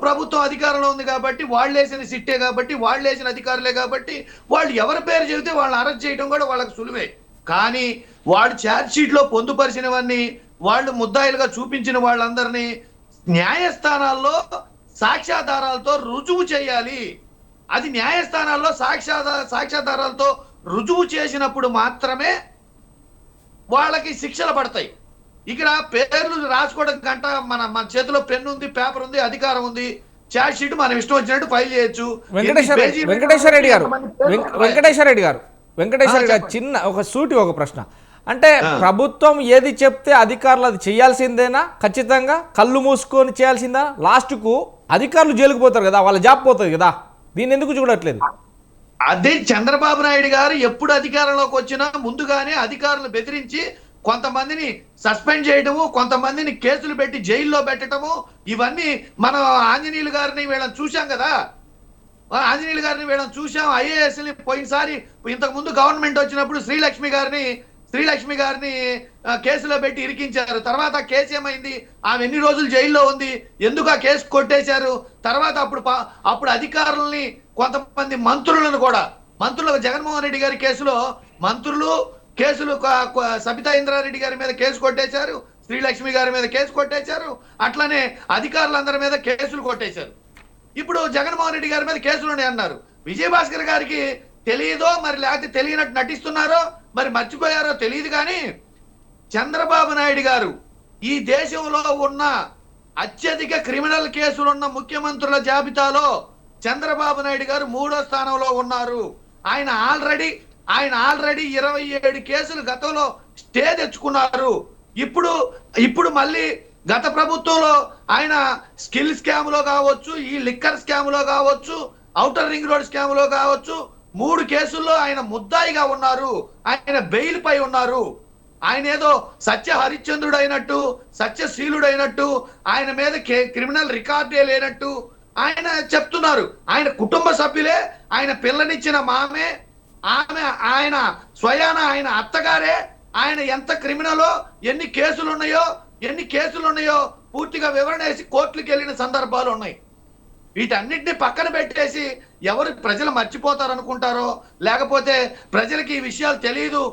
ప్రభుత్వం అధికారంలో ఉంది కాబట్టి, వాళ్ళు వేసిన సిట్టే కాబట్టి, వాళ్ళు వేసిన అధికారులే కాబట్టి, వాళ్ళు ఎవరి పేరు చెబితే వాళ్ళని అరెస్ట్ చేయడం కూడా వాళ్ళకి సులువే. కానీ వాళ్ళు ఛార్జ్ షీట్ లో పొందుపరిచినవన్నీ, వాళ్ళు ముద్దాయిలుగా చూపించిన వాళ్ళందరినీ న్యాయస్థానాల్లో సాక్ష్యాధారాలతో రుజువు చేయాలి. అది న్యాయస్థానాల్లో సాక్ష్యాధారాలతో రుజువు చేసినప్పుడు మాత్రమే వాళ్ళకి శిక్షలు పడతాయి. ఇక్కడ పేర్లు రాసుకోవడం గంట మన చేతిలో పెన్ను ఉంది, పేపర్ ఉంది, అధికారం ఉంది. ఛార్జ్ షీట్ మనం ఇష్టం వచ్చినట్టు ఫైల్ చేయొచ్చు. వెంకటేశ్వర రెడ్డి గారు చిన్న ఒక ప్రశ్న. అంటే ప్రభుత్వం ఏది చెప్తే అధికారులు అది చేయాల్సిందేనా? ఖచ్చితంగా కళ్ళు మూసుకొని చేయాల్సిందా? లాస్ట్కు అధికారులు జైలుకు పోతారు కదా, వాళ్ళ జాబ్ పోతుంది కదా, దీన్ని ఎందుకు చూడట్లేదు? అదే చంద్రబాబు నాయుడు గారు ఎప్పుడు అధికారంలోకి వచ్చినా ముందుగానే అధికారులు బెదిరించి కొంతమందిని సస్పెండ్ చేయడము, కొంతమందిని కేసులు పెట్టి జైల్లో పెట్టడము, ఇవన్నీ మనం ఆంజనేయులు గారిని వీళ్ళని చూసాం కదా. ఐఏఎస్ని పోయినసారి ఇంతకు ముందు గవర్నమెంట్ వచ్చినప్పుడు శ్రీలక్ష్మి గారిని కేసులో పెట్టి ఇరికించారు. తర్వాత కేసు ఏమైంది? ఆమె ఎన్ని రోజులు జైల్లో ఉంది? ఎందుకు ఆ కేసు కొట్టేశారు? తర్వాత అప్పుడు అధికారుల్ని, కొంతమంది మంత్రులను కూడా మంత్రులు జగన్మోహన్ రెడ్డి గారి కేసులో మంత్రులు కేసులు సబితా ఇంద్రారెడ్డి గారి మీద కేసు కొట్టేశారు, శ్రీలక్ష్మి గారి మీద కేసు కొట్టేశారు, అట్లనే అధికారులందరి మీద కేసులు కొట్టేశారు. ఇప్పుడు జగన్మోహన్ రెడ్డి గారి మీద కేసులు ఉన్నాయి అన్నారు. విజయభాస్కర్ గారికి తెలియదో మరి లేకపోతే తెలియనట్టు నటిస్తున్నారో మరి మర్చిపోయారో తెలియదు, కానీ చంద్రబాబు నాయుడు గారు ఈ దేశంలో ఉన్న అత్యధిక క్రిమినల్ కేసులున్న ముఖ్యమంత్రుల జాబితాలో చంద్రబాబు నాయుడు గారు 3వ స్థానంలో ఉన్నారు. ఆయన ఆల్రెడీ 27 కేసులు గతంలో స్టే తెచ్చుకున్నారు. ఇప్పుడు మళ్ళీ గత ప్రభుత్వంలో ఆయన స్కిల్ స్కామ్ లో కావచ్చు, ఈ లిక్కర్ స్కామ్ లో కావచ్చు, ఔటర్ రింగ్ రోడ్ స్కామ్ లో కావచ్చు, 3 కేసుల్లో ఆయన ముద్దాయిగా ఉన్నారు. ఆయన బెయిల్ పై ఉన్నారు. ఆయన ఏదో సత్య హరిశ్చంద్రుడు అయినట్టు, సత్యశీలుడైనట్టు, ఆయన మీద క్రిమినల్ రికార్డే లేనట్టు ఆయన చెప్తున్నారు. ఆయన కుటుంబ సభ్యులే, ఆయన పిల్లనిచ్చిన మామే, ఆయన స్వయాన ఆయన అత్తగారే ఆయన ఎంత క్రిమినలో ఎన్ని కేసులు ఉన్నాయో పూర్తిగా వివరణ వేసి కోర్టులకు వెళ్ళిన సందర్భాలు ఉన్నాయి. వీటన్నిటిని పక్కన పెట్టేసి ఎవరు ప్రజలు మర్చిపోతారు అనుకుంటారో, లేకపోతే ప్రజలకి ఈ విషయాలు తెలియదు,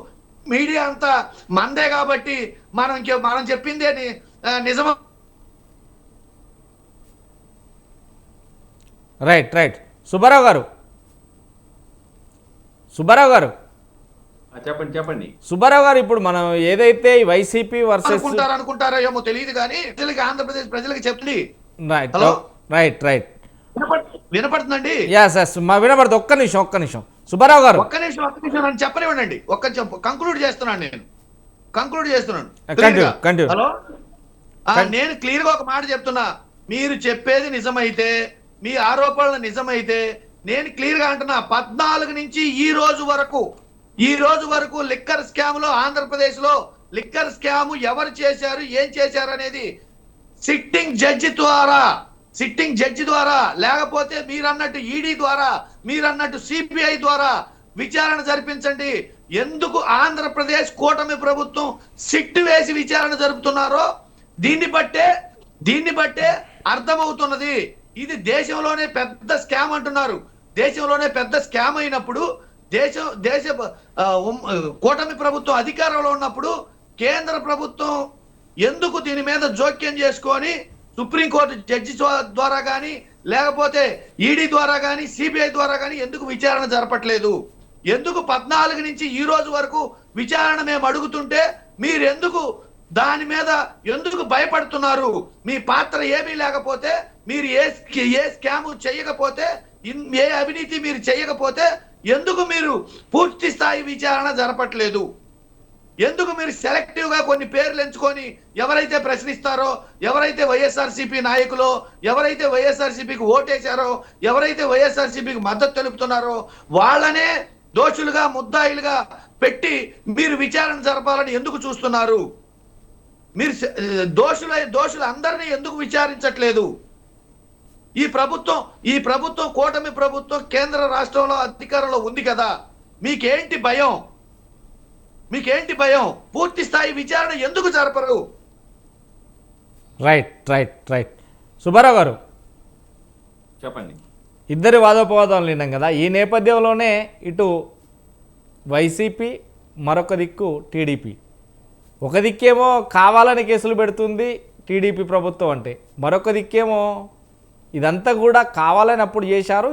మీడియా అంతా మందే కాబట్టి మనం చెప్పింది అని నిజమా? రైట్ సుబ్బారావు గారు చెప్పండి. సుబ్బారావు గారు, ఇప్పుడు మనం ఏదైతే వైసీపీ వర్సెస్ అనుకుంటారో ఏమో తెలియదు, కానీ ప్రజలకి, ఆంధ్రప్రదేశ్ ప్రజలకి చెప్పండి. రైట్ వినపడుతుందండి? వినపడుతుంది. ఒక్క నిమిషం సుబ్బారావు గారు, ఒక్క నిమిషం నన్ను చెప్పనివ్వండి. కంక్లూడ్ చేస్తున్నాను. హలో, నేను క్లియర్ గా ఒక మాట చెప్తున్నా. మీరు చెప్పేది నిజమైతే, మీ ఆరోపణలు నిజమైతే, నేను క్లియర్ గా అంటున్నా, 14 నుంచి ఈ రోజు వరకు లిక్కర్ స్కామ్ లో, ఆంధ్రప్రదేశ్ లో లిక్కర్ స్కామ్ ఎవరు చేశారు, ఏం చేశారు అనేది సిట్టింగ్ జడ్జి ద్వారా లేకపోతే మీరన్నట్టు ఈడీ ద్వారా, మీరన్నట్టు సిబిఐ ద్వారా విచారణ జరిపించండి. ఎందుకు ఆంధ్రప్రదేశ్ కూటమి ప్రభుత్వం సిట్ వేసి విచారణ జరుపుతున్నారో దీన్ని బట్టే అర్థమవుతున్నది. ఇది దేశంలోనే పెద్ద స్కామ్ అంటున్నారు. దేశంలోనే పెద్ద స్కామ్ అయినప్పుడు దేశ కూటమి ప్రభుత్వం అధికారంలో ఉన్నప్పుడు కేంద్ర ప్రభుత్వం ఎందుకు దీని మీద జోక్యం చేసుకొని సుప్రీంకోర్టు జడ్జి ద్వారా కానీ, లేకపోతే ఈడీ ద్వారా కానీ, సిబిఐ ద్వారా కానీ ఎందుకు విచారణ జరపట్లేదు? ఎందుకు 14 నుంచి ఈ రోజు వరకు విచారణ మేము అడుగుతుంటే మీరెందుకు దాని మీద ఎందుకు భయపడుతున్నారు? మీ పాత్ర ఏమీ లేకపోతే, మీరు ఏ స్కామ్ చేయకపోతే, ఏ అవినీతి మీరు చేయకపోతే ఎందుకు మీరు పూర్తి స్థాయి విచారణ జరపట్లేదు? ఎందుకు మీరు సెలెక్టివ్ గా కొన్ని పేర్లు ఎంచుకొని ఎవరైతే ప్రశ్నిస్తారో, ఎవరైతే వైఎస్ఆర్సీపీ నాయకులో, ఎవరైతే వైఎస్ఆర్సీపీకి ఓటేశారో, ఎవరైతే వైఎస్ఆర్సీపీకి మద్దతు తెలుపుతున్నారో వాళ్ళనే దోషులుగా, ముద్దాయిలుగా పెట్టి మీరు విచారణ జరపాలని ఎందుకు చూస్తున్నారు? మీరు దోషులు అందరినీ ఎందుకు విచారించట్లేదు? ఈ ప్రభుత్వం కూటమి ప్రభుత్వం కేంద్ర రాష్ట్రంలో అధికారంలో ఉంది కదా, మీకేంటి భయం? పూర్తి స్థాయి విచారణ ఎందుకు జరపరు? రైట్ సుబ్బారావు గారు, చెప్పండి. ఇద్దరి వాదోపవాదాలు విన్నాం కదా. ఈ నేపథ్యంలోనే ఇటు వైసీపీ, మరొక దిక్కు టీడీపీ. ఒక దిక్కేమో కావాలని కేసులు పెడుతుంది టీడీపీ ప్రభుత్వం అంటే, మరొక దిక్కేమో ఇదంతా కూడా కావాలని అప్పుడు చేశారు,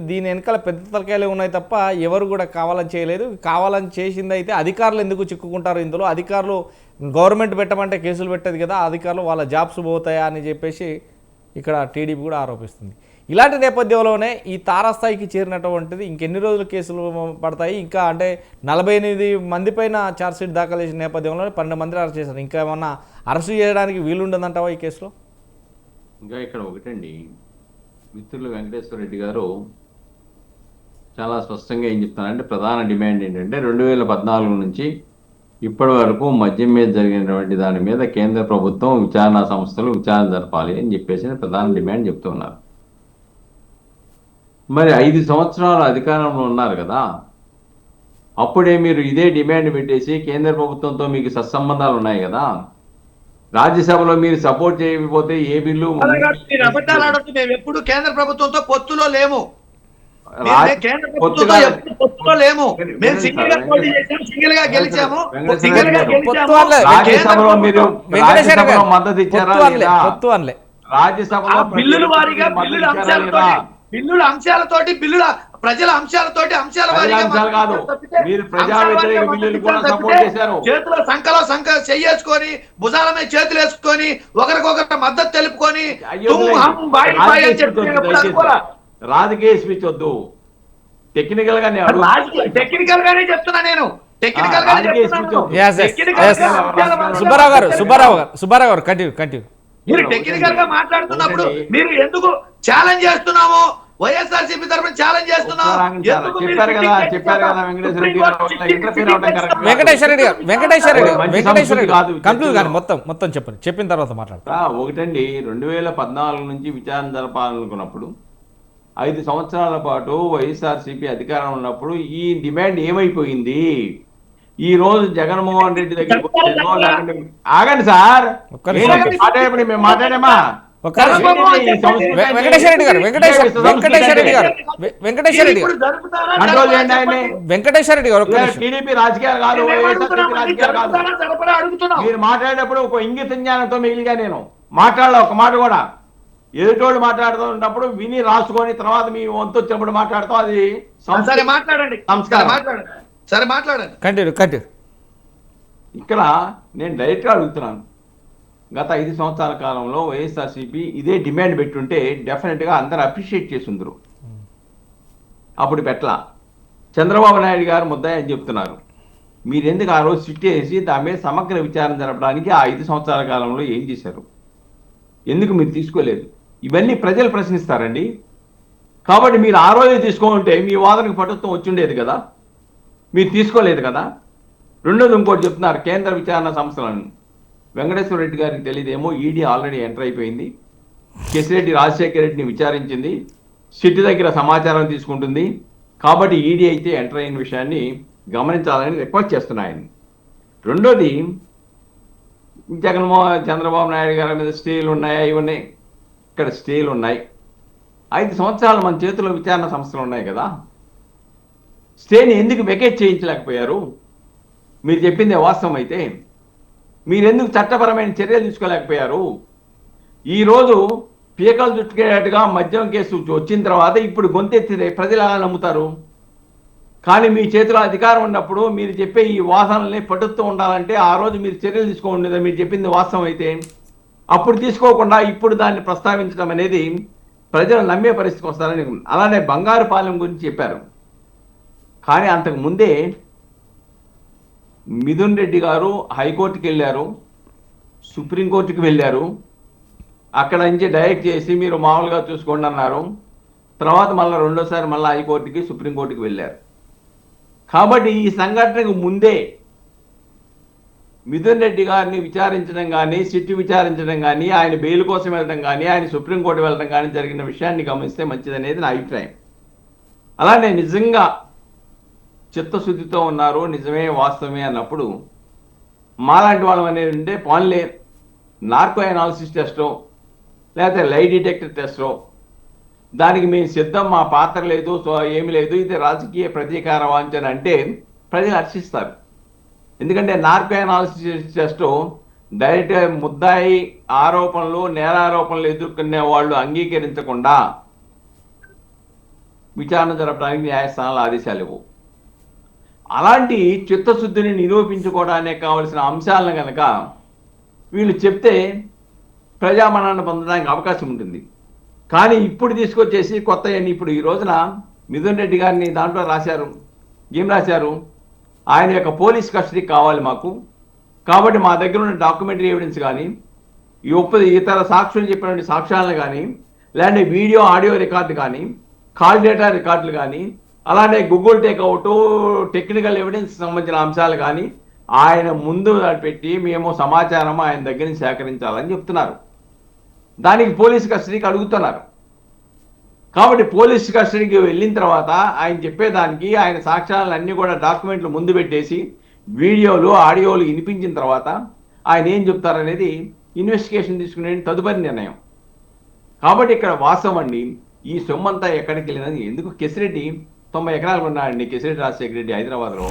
దీని వెనకాల పెద్ద తలకాయలే ఉన్నాయి తప్ప ఎవరు కూడా కావాలని చేయలేదు. కావాలని చేసింది అయితే అధికారులు ఎందుకు చిక్కుకుంటారు ఇందులో? అధికారులు గవర్నమెంట్ పెట్టమంటే కేసులు పెట్టదు కదా, అధికారులు వాళ్ళ జాబ్స్ పోతాయా అని చెప్పేసి ఇక్కడ టీడీపీ కూడా ఆరోపిస్తుంది. ఇలాంటి నేపథ్యంలోనే ఈ తారాస్థాయికి చేరినటువంటిది ఇంకెన్ని రోజులు కేసులు పడతాయి? ఇంకా అంటే 48 మంది పైన ఛార్జ్షీట్ దాఖలు చేసిన నేపథ్యంలోనే 12 మందిని అరెస్ట్ చేశారు. ఇంకా ఏమన్నా అరెస్ట్ చేయడానికి వీలుండదంటావా ఈ కేసులో? ఇంకా ఇక్కడ ఒకటండి, మిత్రులు వెంకటేశ్వర రెడ్డి గారు చాలా స్పష్టంగా ఏం చెప్తున్నారంటే, ప్రధాన డిమాండ్ ఏంటంటే 2014 నుంచి ఇప్పటి వరకు మద్యం మీద జరిగినటువంటి దాని మీద కేంద్ర ప్రభుత్వం విచారణ సంస్థలు విచారణ జరపాలి అని చెప్పేసి ప్రధాన డిమాండ్ చెప్తున్నారు. మరి 5 సంవత్సరాలు అధికారంలో ఉన్నారు కదా, అప్పుడే మీరు ఇదే డిమాండ్ పెట్టేసి కేంద్ర ప్రభుత్వంతో మీకు సత్సంబంధాలు ఉన్నాయి కదా, రాజ్యసభలో మీరు సపోర్ట్ చేయకపోతే ఏ బిల్లు మేము ఎప్పుడు కేంద్ర ప్రభుత్వంతో పొత్తులో లేము. కేంద్ర ప్రభుత్వంతో ఎప్పుడు పొత్తులో లేము. మేము సింగిల్ గా పోటీ చేసాము, సింగిల్ గా గెలిచాము, సింగిల్ గా పొత్తు అనలే. రాజ్యసభలో మీరు వెంకటేశ్వర రాజ్యసభలో గారు, మద్దతు ఇచ్చారా పొత్తు అనలే, లేదా? పొత్తు అనలే. రాజ్యసభలో బిల్లుల వారీగా బిల్లుల మద్దతు ఇచ్చారా లేదా? బిల్లుల అంశాలతోటి ప్రజల అంశాలతోటి అంశాల ప్రజల వారీగా అంశాలు కాదు. మీరు ప్రజా వ్యతిరేక బిల్లులు కూడా సపోర్ట్ చేశారు. చేతిలో సంకలో చెయ్యేసుకొని భుజాల మీద చేతులు వేసుకొని ఒకరికొకరు మద్దతు తెలుపుకొని అయ్యో, తుమ్ హమ్ బాయ్ బాయ్ అని చెప్పినప్పుడు అనుకోరా? రాజకీయ స్పీచ్ వద్దు. టెక్నికల్ గా నేను అడుగుతున్నా. టెక్నికల్ గానే చెప్తున్నా నేను. టెక్నికల్ గానే రాజకీయ చెప్తున్నాను. Speech Yes, yes, Technical yes. గా అంశాల వారీగా సుబ్బారావు గారు కంటిన్యూ. మీరు టెక్నికల్ గా మాట్లాడుతున్నప్పుడు మీరు ఎందుకు ఛాలెంజ్ చేస్తున్నాము? వైఎస్ఆర్సీపీ తరఫున ఛాలెంజ్ చేస్తున్నాం. ఎందుకు మీరు చెప్పారు కదా critics వెంకటేశ్వర రెడ్డి గారు ఇంటర్ఫీర్ అవడం కరెక్ట్ కాదు. వెంకటేశ్వర రెడ్డి కాదు. కంక్లూడ్ కానీ మొత్తం చెప్పిన తర్వాత మాట్లాడతా. ఒకటండి, 2014 నుంచి విచారణ జరపాలనుకున్నప్పుడు 5 సంవత్సరాల పాటు వైఎస్ఆర్సీపీ అధికారం ఉన్నప్పుడు ఈ డిమాండ్ ఏమైపోయింది? ఈ రోజు జగన్మోహన్ రెడ్డి దగ్గరికి వచ్చేదో లేకుంటే ఆగండి సార్, ఒక్క నిమిషం. మాట్లాడేప్పుడు మేము మాట్లాడామా? వెంకటేశ్వర రెడ్డి గారు ఇప్పుడు జరుపుతారా? కంట్రోల్ చేయండి ఆయన్ని. వెంకటేశ్వర రెడ్డి గారు ఒక్క నిమిషం. టీడీపీ రాజకీయాలు కాదు, వైఎస్ఆర్సీపీ రాజకీయాలు కాదు. జరుపుతారా? జరపరా అడుగుతున్నాం. మీరు మాట్లాడేటప్పుడు ఒక ఇంగిత జ్ఞానంతో మిగిలిగా నేను మాట్లాడాల ఒక మాట కూడా ఎదుటోళ్ళు మాట్లాడుతున్నప్పుడు విని రాసుకొని తర్వాత మీ వంతు వచ్చినప్పుడు మాట్లాడతాం. అది సరే మాట్లాడండి. సంస్కారం. మాట్లాడండి. సరే మాట్లాడండి. కంటిన్యూ. ఇక్కడ నేను డైరెక్ట్ గా అడుగుతున్నాను. గత 5 సంవత్సరాల కాలంలో వైఎస్ఆర్సీపీ ఇదే డిమాండ్ పెట్టుంటే డెఫినెట్ గా అందరూ అప్రిషియేట్ చేసిందరు. అప్పుడు పెట్ల చంద్రబాబు నాయుడు గారు ముద్దాయి అని చెప్తున్నారు. మీరు ఎందుకు ఆ రోజు సిట్ చేసి దాని మీద సమగ్ర విచారణ జరపడానికి ఆ 5 సంవత్సరాల కాలంలో ఏం చేశారు? ఎందుకు మీరు తీసుకోలేదు? ఇవన్నీ ప్రజలు ప్రశ్నిస్తారండి. కాబట్టి మీరు ఆ రోజే తీసుకోకుంటే మీ వాదనకు పటుత్వం వచ్చిండేది కదా, మీరు తీసుకోలేదు కదా. రెండోది ఇంకోటి చెప్తున్నారు, కేంద్ర విచారణ సంస్థలను. వెంకటేశ్వర రెడ్డి గారికి తెలియదేమో, ఈడీ ఆల్రెడీ ఎంటర్ అయిపోయింది. కేసిరెడ్డి రాజశేఖర రెడ్డిని విచారించింది, సిట్ దగ్గర సమాచారం తీసుకుంటుంది. కాబట్టి ఈడీ అయితే ఎంటర్ అయిన విషయాన్ని గమనించాలని రిక్వెస్ట్ చేస్తున్నాయని. రెండోది, చంద్రబాబు నాయుడు గారి మీద స్టేలు ఉన్నాయా? ఇవన్నీ ఇక్కడ స్టేలు ఉన్నాయి. 5 సంవత్సరాలు మన చేతిలో విచారణ సంస్థలు ఉన్నాయి కదా, స్టేని ఎందుకు వెకేట్ చేయించలేకపోయారు? మీరు చెప్పిందే వాస్తవం అయితే మీరెందుకు చట్టపరమైన చర్యలు తీసుకోలేకపోయారు? ఈరోజు పీకలు చుట్టుకేటట్టుగా మద్యం కేసు వచ్చిన తర్వాత ఇప్పుడు గొంతెత్తి ప్రజలు ఎలా నమ్ముతారు? కానీ మీ చేతిలో అధికారం ఉన్నప్పుడు మీరు చెప్పే ఈ వాదనల్ని పట్టుతూ ఉండాలంటే ఆ రోజు మీరు చర్యలు తీసుకోండి. మీరు చెప్పింది వాస్తవం అయితే అప్పుడు తీసుకోకుండా ఇప్పుడు దాన్ని ప్రస్తావించడం అనేది ప్రజలు నమ్మే పరిస్థితికి వస్తారని. అలానే బంగారుపాలెం గురించి చెప్పారు. కానీ అంతకు ముందే మిథున్ రెడ్డి గారు హైకోర్టుకి వెళ్ళారు, సుప్రీంకోర్టుకి వెళ్ళారు. అక్కడ నుంచి డైరెక్ట్ చేసి మీరు మామూలుగా చూసుకోండి అన్నారు. తర్వాత మళ్ళీ రెండోసారి మళ్ళీ హైకోర్టుకి సుప్రీంకోర్టుకి వెళ్ళారు. కాబట్టి ఈ సంఘటనకు ముందే మిథున్ రెడ్డి గారిని విచారించడం కానీ, సిట్ విచారించడం కానీ, ఆయన బెయిల్ కోసం వెళ్ళడం కానీ, ఆయన సుప్రీంకోర్టు వెళ్ళడం కానీ జరిగిన విషయాన్ని గమనిస్తే మంచిదనేది నా అభిప్రాయం. అలానే నిజంగా చిత్తశుద్ధితో ఉన్నారు, నిజమే వాస్తవమే అన్నప్పుడు మాలాంటి వాళ్ళం అనేది ఉంటే పోన్లే నార్కో అనాలిసిస్ టెస్టో లేకపోతే లై డిటెక్టర్ టెస్టో దానికి మేము సిద్ధం, మా పాత్ర లేదు, సో ఏమి లేదు, ఇది రాజకీయ ప్రతీకార వాంఛన అంటే ప్రజలు హర్షిస్తారు. ఎందుకంటే నార్కో అనాలిసిస్ టెస్ట్ డైరెక్ట్ ముద్దాయి ఆరోపణలు, నేరారోపణలు ఎదుర్కొనే వాళ్ళు అంగీకరించకుండా విచారణ జరపడానికి న్యాయస్థానాలు ఆదేశాలు ఇవ్వవు. అలాంటి చిత్తశుద్ధిని నిరూపించుకోవడానికి కావలసిన అంశాలను కనుక వీళ్ళు చెప్తే ప్రజామనాన్ని పొందడానికి అవకాశం ఉంటుంది. కానీ ఇప్పుడు తీసుకొచ్చేసి కొత్త ఇప్పుడు ఈ రోజున మిథున్ రెడ్డి గారిని దాంట్లో రాశారు. ఏం రాశారు? ఆయన యొక్క పోలీస్ కస్టడీ కావాలి మాకు, కాబట్టి మా దగ్గర ఉన్న డాక్యుమెంటరీ ఎవిడెన్స్ కానీ, ఇతర సాక్షులు చెప్పినటువంటి సాక్ష్యాలను కానీ, లేదంటే వీడియో ఆడియో రికార్డు కానీ, కాల్ డేటా రికార్డులు కానీ, అలానే గూగుల్ టేక్అవుట్ టెక్నికల్ ఎవిడెన్స్ సంబంధించిన అంశాలు కానీ ఆయన ముందు పెట్టి మేము సమాచారం ఆయన దగ్గర నుంచి సేకరించాలని చెప్తున్నారు. దానికి పోలీస్ కస్టడీకి అడుగుతున్నారు. కాబట్టి పోలీస్ కస్టడీకి వెళ్ళిన తర్వాత ఆయన చెప్పేదానికి ఆయన సాక్ష్యాలన్నీ కూడా డాక్యుమెంట్లు ముందు పెట్టేసి వీడియోలు ఆడియోలు వినిపించిన తర్వాత ఆయన ఏం చెప్తారనేది ఇన్వెస్టిగేషన్ తీసుకునే తదుపరి నిర్ణయం. కాబట్టి ఇక్కడ వాస్తవం అండి, ఈ సొమ్ము అంతా ఎక్కడికి వెళ్ళినది? ఎందుకు కెసిరెడ్డి 90 ఎకరాలు కొన్నాడండి, కెసిరెడ్డి రాజశేఖర రెడ్డి హైదరాబాద్లో.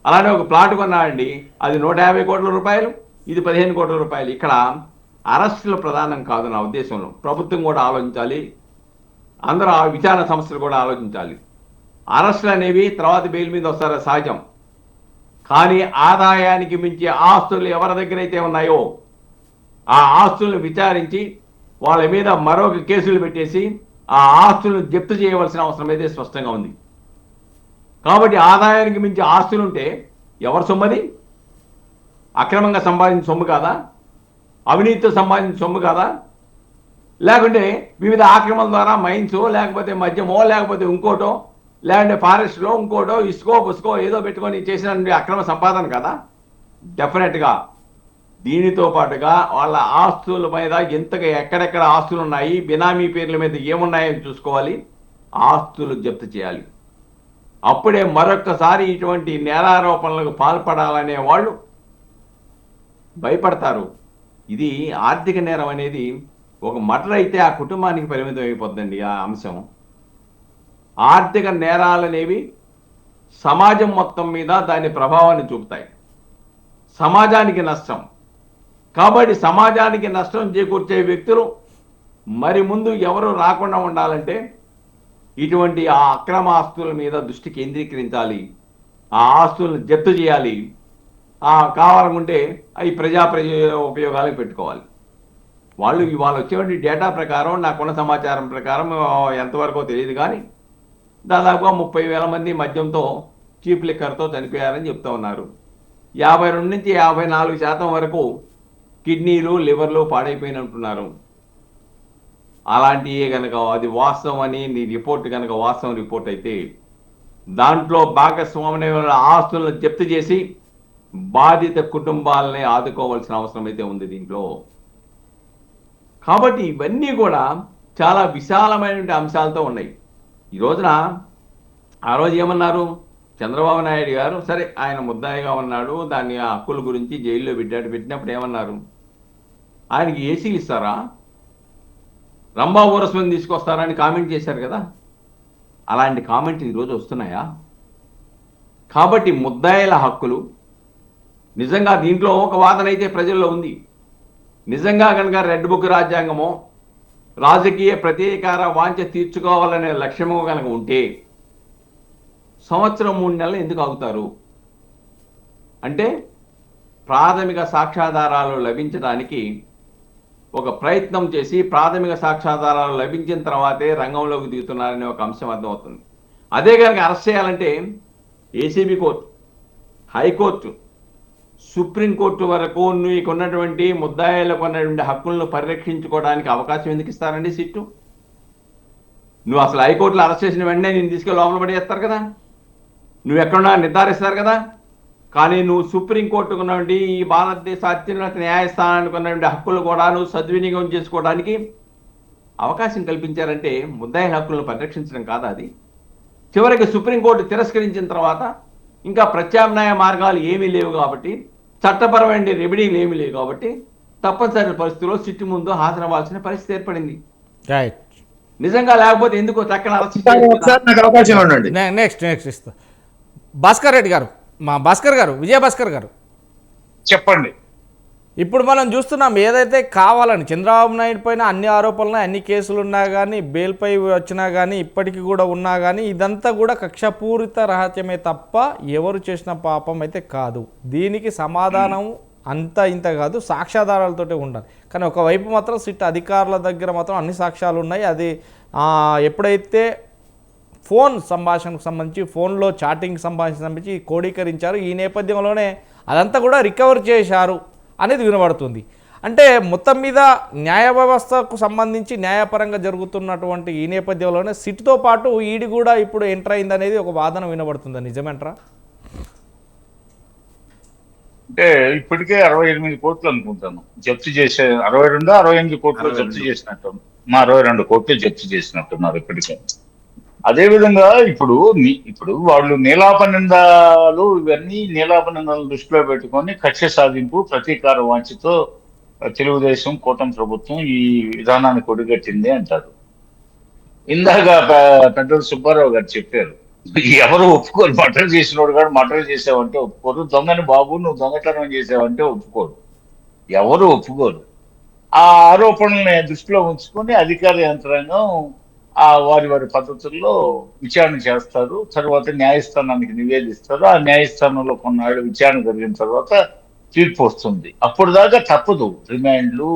అలానే ఒక ప్లాట్ కొన్నాడండి, అది 150 కోట్ల రూపాయలు, ఇది 15 కోట్ల రూపాయలు. ఇక్కడ అరెస్టులు ప్రధానం కాదు నా ఉద్దేశంలో. ప్రభుత్వం కూడా ఆలోచించాలి, అందరూ ఆ విచారణ సంస్థలు కూడా ఆలోచించాలి. అరెస్టులు అనేవి తర్వాత బెయిల్ మీద వస్తారో సహజం, కానీ ఆదాయానికి మించి ఆస్తులు ఎవరి దగ్గర అయితే ఉన్నాయో ఆ ఆస్తులను విచారించి వాళ్ళ మీద మరొక కేసులు పెట్టేసి ఆ ఆస్తులను జప్తు చేయవలసిన అవసరం అయితే స్పష్టంగా ఉంది. కాబట్టి ఆదాయానికి మించి ఆస్తులు ఉంటే ఎవరి సొమ్మది? అక్రమంగా సంపాదించిన సొమ్ము కాదా? అవినీతితో సంపాదించిన సొమ్ము కాదా? లేకుంటే వివిధ ఆక్రమణల ద్వారా మైన్స్, లేకపోతే మద్యమో, లేకపోతే ఇంకోటో, లేదంటే ఫారెస్ట్లో ఇంకోటో, ఇసుకో పుసుకో ఏదో పెట్టుకొని చేసిన అక్రమ సంపాదన కదా? డెఫినెట్గా దీనితో పాటుగా వాళ్ళ ఆస్తుల మీద ఎంతగా ఎక్కడెక్కడ ఆస్తులు ఉన్నాయి, బినామీ పేర్ల మీద ఏమున్నాయని చూసుకోవాలి, ఆస్తులు జప్తు చేయాలి. అప్పుడే మరొక్కసారి ఇటువంటి నేరారోపణలకు పాల్పడాలనే వాళ్ళు భయపడతారు. ఇది ఆర్థిక నేరం అనేది ఒక మర్డర్ అయితే ఆ కుటుంబానికి పరిమితం అయిపోద్దండి ఆ అంశం. ఆర్థిక నేరాలనేవి సమాజం మొత్తం మీద దాని ప్రభావాన్ని చూపుతాయి, సమాజానికి నష్టం. కాబట్టి సమాజానికి నష్టం చేకూర్చే వ్యక్తులు మరి ముందు ఎవరు రాకుండా ఉండాలంటే ఇటువంటి ఆ అక్రమ ఆస్తుల మీద దృష్టి కేంద్రీకరించాలి, ఆ ఆస్తులను జప్తు చేయాలి. కావాలనుకుంటే అవి ప్రజా ఉపయోగాలకు పెట్టుకోవాలి. వాళ్ళు ఇవాళ వచ్చేటువంటి డేటా ప్రకారం, నాకున్న సమాచారం ప్రకారం ఎంతవరకు తెలియదు కానీ దాదాపుగా 30,000 మంది మద్యంతో, చీప్ లిక్కర్తో చనిపోయారని చెప్తూ ఉన్నారు. 52 నుంచి 54% వరకు కిడ్నీలు, లివర్లు పాడైపోయినట్టున్నారు. అలాంటివే కనుక అది వాస్తవం అని నీ రిపోర్ట్ కనుక వాస్తవం రిపోర్ట్ అయితే దాంట్లో భాగస్వామ్య ఆస్తులను జప్తు చేసి బాధిత కుటుంబాలని ఆదుకోవాల్సిన అవసరం అయితే ఉంది దీంట్లో. కాబట్టి ఇవన్నీ కూడా చాలా విశాలమైనటువంటి అంశాలతో ఉన్నాయి. ఈ రోజున ఆ రోజు ఏమన్నారు చంద్రబాబు నాయుడు గారు? సరే, ఆయన ముద్దాయిగా ఉన్నాడు, దాన్ని ఆ హక్కుల గురించి జైల్లో పెట్టినప్పుడు ఏమన్నారు? ఆయనకి ఏసీలు ఇస్తారా, రంభా ఊరస్వామిని తీసుకొస్తారని కామెంట్ చేశారు కదా. అలాంటి కామెంట్లు ఈరోజు వస్తున్నాయా? కాబట్టి ముద్దాయిల హక్కులు నిజంగా దీంట్లో ఒక వాదన అయితే ప్రజల్లో ఉంది. నిజంగా కనుక రెడ్ బుక్ రాజ్యాంగమో రాజకీయ ప్రతీకార వాంఛ తీర్చుకోవాలనే లక్ష్యమో కనుక ఉంటే 1-3 నెలలు ఎందుకు ఆగుతారు? అంటే ప్రాథమిక సాక్ష్యాధారాలు లభించడానికి ఒక ప్రయత్నం చేసి ప్రాథమిక సాక్ష్యాధారాలు లభించిన తర్వాతే రంగంలోకి దిగుతున్నారనే ఒక అంశం అర్థమవుతుంది. అదే కనుక అరెస్ట్ చేయాలంటే ఏసీబీ కోర్టు, హైకోర్టు, సుప్రీంకోర్టు వరకు నీకున్నటువంటి ముద్దాయిలకు ఉన్నటువంటి హక్కులను పరిరక్షించుకోవడానికి అవకాశం ఎందుకు ఇస్తారండి సిట్టు? నువ్వు అసలు హైకోర్టులో అరెస్ట్ చేసిన వెంటనే నేను తీసుకెళ్ళి లోపల పడేస్తారు కదా, నువ్వు ఎక్కడున్నా నిర్ధారిస్తారు కదా. కానీ నువ్వు సుప్రీంకోర్టుకు ఉన్నటువంటి ఈ భారతదేశ అత్యున్నత న్యాయస్థానానికి ఉన్నటువంటి హక్కులు కూడా నువ్వు సద్వినియోగం చేసుకోవడానికి అవకాశం కల్పించారంటే ముద్దాయిల హక్కులను పరిరక్షించడం కాదా అది? చివరికి సుప్రీంకోర్టు తిరస్కరించిన తర్వాత ఇంకా ప్రత్యామ్నాయ మార్గాలు ఏమీ లేవు కాబట్టి, చట్టపరమైన రెమెడీలు ఏమీ లేవు కాబట్టి తప్పనిసరి పరిస్థితుల్లో సిట్టు ముందు హాజరవ్వాల్సిన పరిస్థితి ఏర్పడింది. నిజంగా లేకపోతే ఎందుకు చక్కని అవకాశం ఉండండి. నెక్స్ట్ ఇస్తా. భాస్కర్ రెడ్డి గారు, మా భాస్కర్ గారు, విజయభాస్కర్ గారు చెప్పండి. ఇప్పుడు మనం చూస్తున్నాం ఏదైతే కావాలని చంద్రబాబు నాయుడు పైన అన్ని ఆరోపణలు, అన్ని కేసులు ఉన్నా కానీ, బెయిల్పై వచ్చినా కానీ, ఇప్పటికీ కూడా ఉన్నా కానీ ఇదంతా కూడా కక్షపూరిత రహస్యమే తప్ప ఎవరు చేసిన పాపం అయితే కాదు. దీనికి సమాధానం అంత ఇంత కాదు, సాక్ష్యాధారాలతోటే ఉండాలి. కానీ ఒకవైపు మాత్రం సిట్ అధికారుల దగ్గర మాత్రం అన్ని సాక్ష్యాలు ఉన్నాయి. అది ఎప్పుడైతే ఫోన్ సంభాషణకు సంబంధించి, ఫోన్లో చాటింగ్ సంబంధించి కోడీకరించారు, ఈ నేపథ్యంలోనే అదంతా కూడా రికవర్ చేశారు అనేది వినబడుతుంది. అంటే మొత్తం మీద న్యాయ వ్యవస్థకు సంబంధించి న్యాయపరంగా జరుగుతున్నటువంటి ఈ నేపథ్యంలోనే సిట్తో పాటు ఈడీ కూడా ఇప్పుడు ఎంటర్ అయింది అనేది ఒక వాదన వినబడుతుంది. నిజమేంట్రా? అంటే ఇప్పటికే 68 కోట్లు అనుకుంటాను జప్తు చేసే, 62 68 కోట్లు జప్తు చేసినట్టు, 62 కోట్లు జప్తు చేసినట్టున్నారు ఇప్పటికే. అదే విధంగా ఇప్పుడు వాళ్ళు నీలాపనిందాలు, ఇవన్నీ నీలాపనిందాలను దృష్టిలో పెట్టుకొని కక్ష సాధింపు ప్రతీకార వాంఛతో తెలుగుదేశం కూటమి ప్రభుత్వం ఈ విధానాన్ని కొడిగట్టింది అంటారు. ఇందాక పెద్దలు సుబ్బారావు గారు చెప్పారు, ఎవరు ఒప్పుకోరు. మర్డర్ చేసినోడు కానీ మర్డర్ చేసావంటే ఒప్పుకోరు, దొంగని బాబు నువ్వు దొంగతనం చేసావంటే ఒప్పుకోరు, ఎవరు ఒప్పుకోరు. ఆ ఆరోపణల్ని దృష్టిలో ఉంచుకొని అధికార యంత్రాంగం వారి వారి పద్ధతుల్లో విచారణ చేస్తారు. తర్వాత న్యాయస్థానానికి నివేదిస్తారు. ఆ న్యాయస్థానంలో కొన్నాళ్ళు విచారణ జరిగిన తర్వాత తీర్పు వస్తుంది. అప్పుడు దాకా తప్పదు, రిమాండ్లు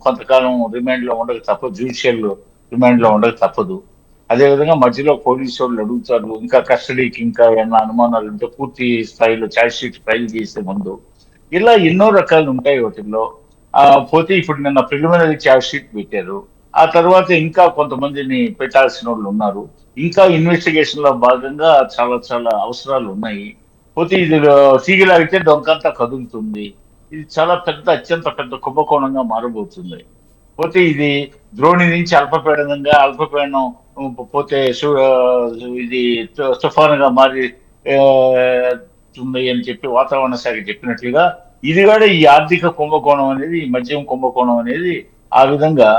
కొంతకాలం రిమాండ్ లో ఉండక తప్పదు, జ్యుడిషియల్ రిమాండ్ లో ఉండక తప్పదు. అదేవిధంగా మధ్యలో పోలీసు వాళ్ళు అడుగుతారు, ఇంకా కస్టడీకి ఇంకా ఏమైనా అనుమానాలు ఉంటే పూర్తి స్థాయిలో ఛార్జ్ షీట్ ఫైల్ చేసే ముందు. ఇలా ఎన్నో రకాలు ఉంటాయి వాటిల్లో. పోతే ఇప్పుడు నిన్న ప్రిలిమినరీ ఛార్జ్ షీట్ పెట్టారు. ఆ తర్వాత ఇంకా కొంతమందిని పెట్టాల్సిన వాళ్ళు ఉన్నారు. ఇంకా ఇన్వెస్టిగేషన్ లో భాగంగా చాలా చాలా అవసరాలు ఉన్నాయి. పోతే ఇది తీగలాగితే డొంకంతా కదులుతుంది. ఇది చాలా పెద్ద, అత్యంత పెద్ద కుంభకోణంగా మారబోతుంది. పోతే ఇది ద్రోణి నుంచి అల్పపీడనంగా, అల్పపీడనం పోతే ఇది తుఫానుగా మారి ఆ, ఉంది అని చెప్పి వాతావరణ శాఖ చెప్పినట్లుగా ఇది కూడా ఈ ఆర్థిక కుంభకోణం అనేది, ఈ మద్యం కుంభకోణం అనేది ఆ విధంగా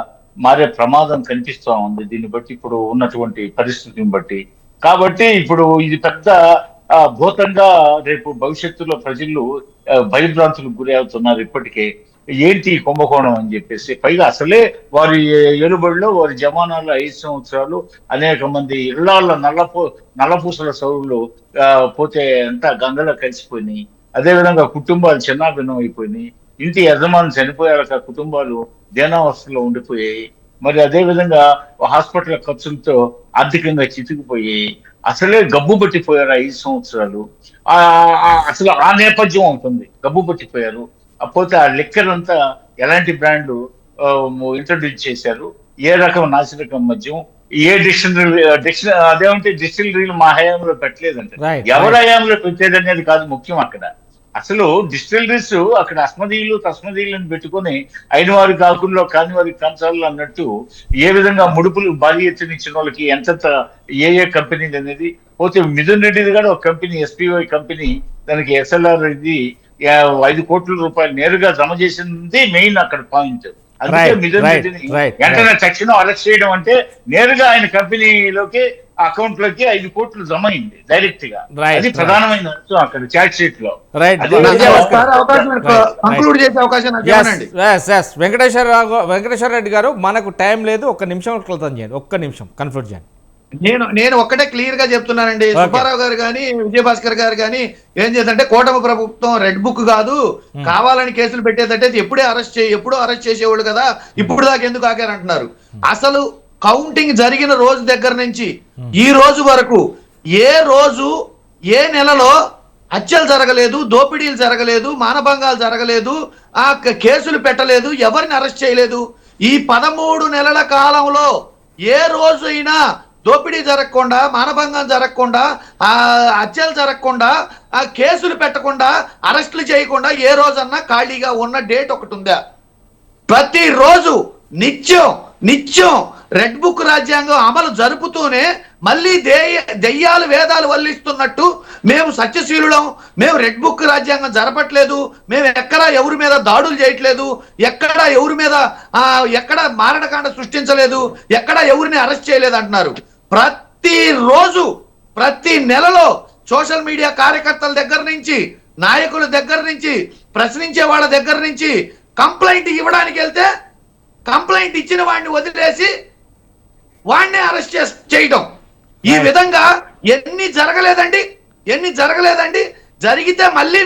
మారే ప్రమాదం కనిపిస్తా ఉంది దీన్ని బట్టి, ఇప్పుడు ఉన్నటువంటి పరిస్థితిని బట్టి. కాబట్టి ఇప్పుడు ఇది పెద్ద భూతంగా రేపు భవిష్యత్తులో ప్రజలు భయభ్రాంతులకు గురి అవుతున్నారు ఇప్పటికే. ఏంటి ఈ కుంభకోణం అని చెప్పేసి, పైగా అసలే వారి ఏలుబడిలో వారి జమానాలో 5 సంవత్సరాలు అనేక మంది ఇళ్లాళ్ళ నల్లపూసల సౌరులు పోతే అంతా గంగలో కలిసిపోయినాయి. అదేవిధంగా కుటుంబాలు చిన్నాభిన్నం అయిపోయినాయి. ఇంటి యజమానులు చనిపోయాక కుటుంబాలు దీనావస్థలో ఉండిపోయాయి. మరి అదే విధంగా హాస్పిటల్ ఖర్చులతో ఆర్థికంగా చితికిపోయాయి. అసలే గబ్బు పట్టిపోయారు 5 సంవత్సరాలు. అసలు ఆ నేపథ్యం ఉంటుంది, గబ్బు పట్టిపోయారు. పోతే ఆ లిక్కర్ అంతా ఎలాంటి బ్రాండ్లు ఇంట్రడ్యూస్ చేశారు, ఏ రకం నాసిరకం మద్యం, ఏ అదేమంటే డిస్టిలరీలు మా హయాంలో పెట్టలేదంటే, ఎవరి హయాంలో పెట్టేదనేది కాదు ముఖ్యం. అక్కడ అసలు డిస్టిలరీస్ అక్కడ అస్మదీయులు తస్మదీయులను పెట్టుకొని అయిన వారి కాకుల్లో కాని వారి కంచాలు అన్నట్టు ఏ విధంగా ముడుపులు భారీ ఎత్తున ఇచ్చిన వాళ్ళకి ఎంతెంత ఏ కంపెనీలు అనేది. పోతే మిథున్ రెడ్డిది కూడా ఒక కంపెనీ, ఎస్పీవై కంపెనీ, దానికి SLR ఇది 5 కోట్ల రూపాయలు నేరుగా జమ చేసింది మెయిన్ అక్కడ పాయింట్. అందుకే మిథున్ రెడ్డిని వెంటనే తక్షణం అరెస్ట్ చేయడం అంటే నేరుగా ఆయన కంపెనీలోకి అకౌంట్ లోకి 5 కోట్లు జమ అయింది డైరెక్ట్ గా. అది ప్రధానమైన అక్కడ చార్జ్ షీట్ లో. వెంకటేశ్వర రెడ్డి గారు, మనకు టైం లేదు, ఒక్క నిమిషం క్లుప్తం చేయండి, ఒక్క నిమిషం కన్ఫ్యూజ్ చేయండి. నేను ఒక్కటే క్లియర్ గా చెప్తున్నానండి. సుబ్బారావు గారు కానీ విజయభాస్కర్ గారు కానీ ఏం చేద్దంటే, కూటమి ప్రభుత్వం రెడ్ బుక్ కాదు, కావాలని కేసులు పెట్టేదంటే ఎప్పుడో అరెస్ట్ చేసేవాళ్ళు కదా, ఇప్పుడు దాకా ఎందుకు ఆగారంటున్నారు. అసలు కౌంటింగ్ జరిగిన రోజు దగ్గర నుంచి ఈ రోజు వరకు ఏ రోజు ఏ నెలలో హత్యలు జరగలేదు, దోపిడీలు జరగలేదు, మానభంగాలు జరగలేదు, ఆ కేసులు పెట్టలేదు, ఎవరిని అరెస్ట్ చేయలేదు. ఈ 13 నెలల కాలంలో ఏ రోజు అయినా దోపిడీ జరగకుండా, మానభంగం జరగకుండా, ఆ హత్యలు జరగకుండా, ఆ కేసులు పెట్టకుండా, అరెస్టులు చేయకుండా ఏ రోజన్నా ఖాళీగా ఉన్న డేట్ ఒకటి ఉందా? ప్రతిరోజు నిత్యం రెడ్ బుక్ రాజ్యాంగం అమలు జరుపుతూనే మళ్ళీ దెయ్యాలు వేదాలు వల్లిస్తున్నట్టు మేము సత్యశీలులం, మేము రెడ్ బుక్ రాజ్యాంగం జరపట్లేదు, మేము ఎక్కడా ఎవరి మీద దాడులు చేయట్లేదు, ఎక్కడా ఎవరి మీద ఎక్కడ మారణకాండ సృష్టించలేదు, ఎక్కడా ఎవరిని అరెస్ట్ చేయలేదు అంటున్నారు. ప్రతిరోజు ప్రతి నెలలో సోషల్ మీడియా కార్యకర్తల దగ్గర నుంచి, నాయకుల దగ్గర నుంచి, ప్రశ్నించే వాళ్ళ దగ్గర నుంచి కంప్లైంట్ ఇవ్వడానికి వెళ్తే కంప్లైంట్ ఇచ్చిన వాడిని వదిలేసి వాడినే అరెస్ట్ చేయడం. ఈ విధంగా ఎన్ని జరగలేదండి. జరిగితే మళ్ళీ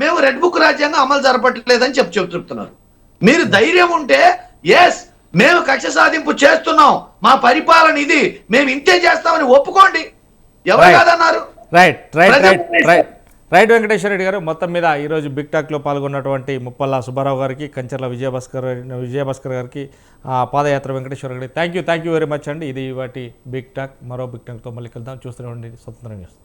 మేము రెడ్ బుక్ రాజ్యాంగం అమలు జరపట్లేదని చెప్తున్నారు. మీరు ధైర్యం ఉంటే ఎస్ మేము కక్ష సాధింపు చేస్తున్నాం, మా పరిపాలన ఇది, మేము ఇంతే చేస్తామని ఒప్పుకోండి. ఎవరు కాదన్నారు? రైట్ వెంకటేశ్వర రెడ్డి గారు, మొత్తం మీద ఈరోజు బిగ్ టాక్లో పాల్గొన్నటువంటి ముప్పల్ల సుబ్బారావు గారికి, కంచర్ల విజయభాస్కర్ గారికి, పాదయాత్ర Venkateswara Reddy, thank you very much అండి. ఇది వాటి బిగ్ టాక్. మరో బిగ్ టాక్తో మళ్ళీ కలుద్దాం. చూస్తూనే ఉండండి స్వతంత్ర న్యూస్.